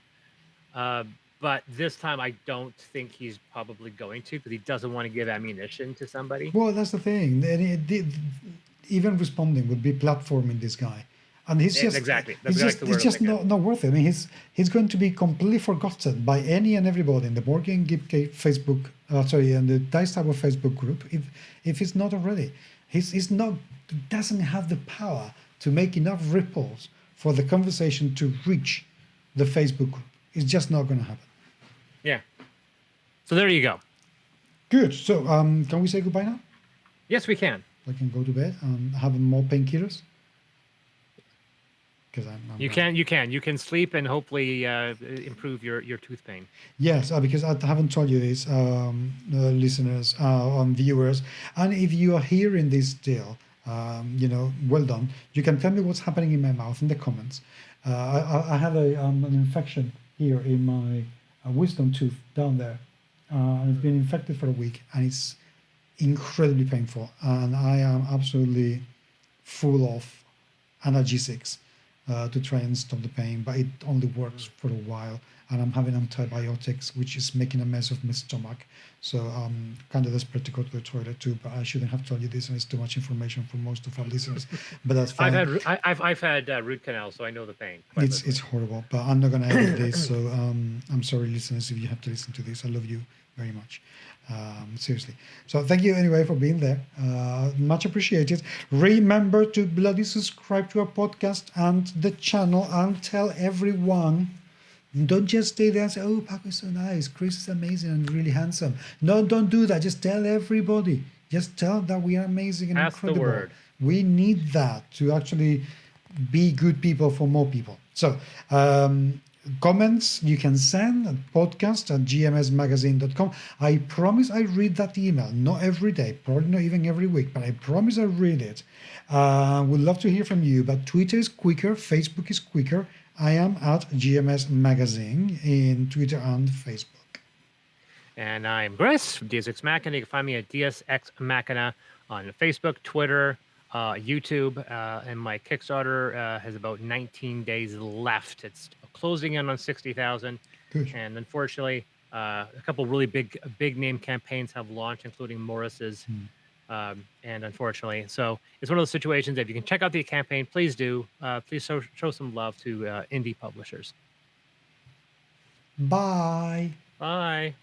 But this time I don't think he's probably going to, because he doesn't want to give ammunition to somebody. Well, that's the thing. Even responding would be platforming this guy. And he's just exactly. It's just not worth it. I mean, he's going to be completely forgotten by any and everybody in the Board Game Geek Facebook, and the Dice Tower Facebook group. If he's not already, he's not doesn't have the power to make enough ripples for the conversation to reach the Facebook group. It's just not going to happen. Yeah. So there you go. Good. So can we say goodbye now? Yes, we can. I can go to bed and have more painkillers. because I'm You can sleep and hopefully improve your tooth pain. Yes, because I haven't told you this, listeners, viewers, and if you are hearing this still, well done. You can tell me what's happening in my mouth in the comments. I have an infection here in my wisdom tooth down there. It's been infected for a week, and it's incredibly painful. And I am absolutely full of analgesics to try and stop the pain, but it only works for a while. And I'm having antibiotics, which is making a mess of my stomach. So I'm kind of desperate to go to the toilet too, but I shouldn't have told you this, and it's too much information for most of our listeners. But that's fine. I've had root canal, so I know the pain. It's horrible, but I'm not going to edit this. So I'm sorry, listeners, if you have to listen to this. I love you very much. Seriously. So thank you anyway for being there. Much appreciated. Remember to bloody subscribe to our podcast and the channel, and tell everyone. Don't just stay there and say, oh, Paco is so nice, Chris is amazing and really handsome. No, don't do that. Just tell everybody. Just tell that we are amazing and incredible. The word. We need that to actually be good people for more people. So comments you can send at podcast@gmsmagazine.com. I promise I read that email. Not every day, probably not even every week, but I promise I read it. We'd love to hear from you, but Twitter is quicker, Facebook is quicker. I am at GMS Magazine in Twitter and Facebook. And I'm Chris from Deus Ex Machina. You can find me at Deus Ex Machina on Facebook, Twitter, YouTube, and my Kickstarter has about 19 days left. It's closing in on 60,000. And unfortunately, a couple really big name campaigns have launched, including Morris's. And unfortunately, so it's one of those situations that if you can check out the campaign, please do. Please show some love to indie publishers. Bye. Bye.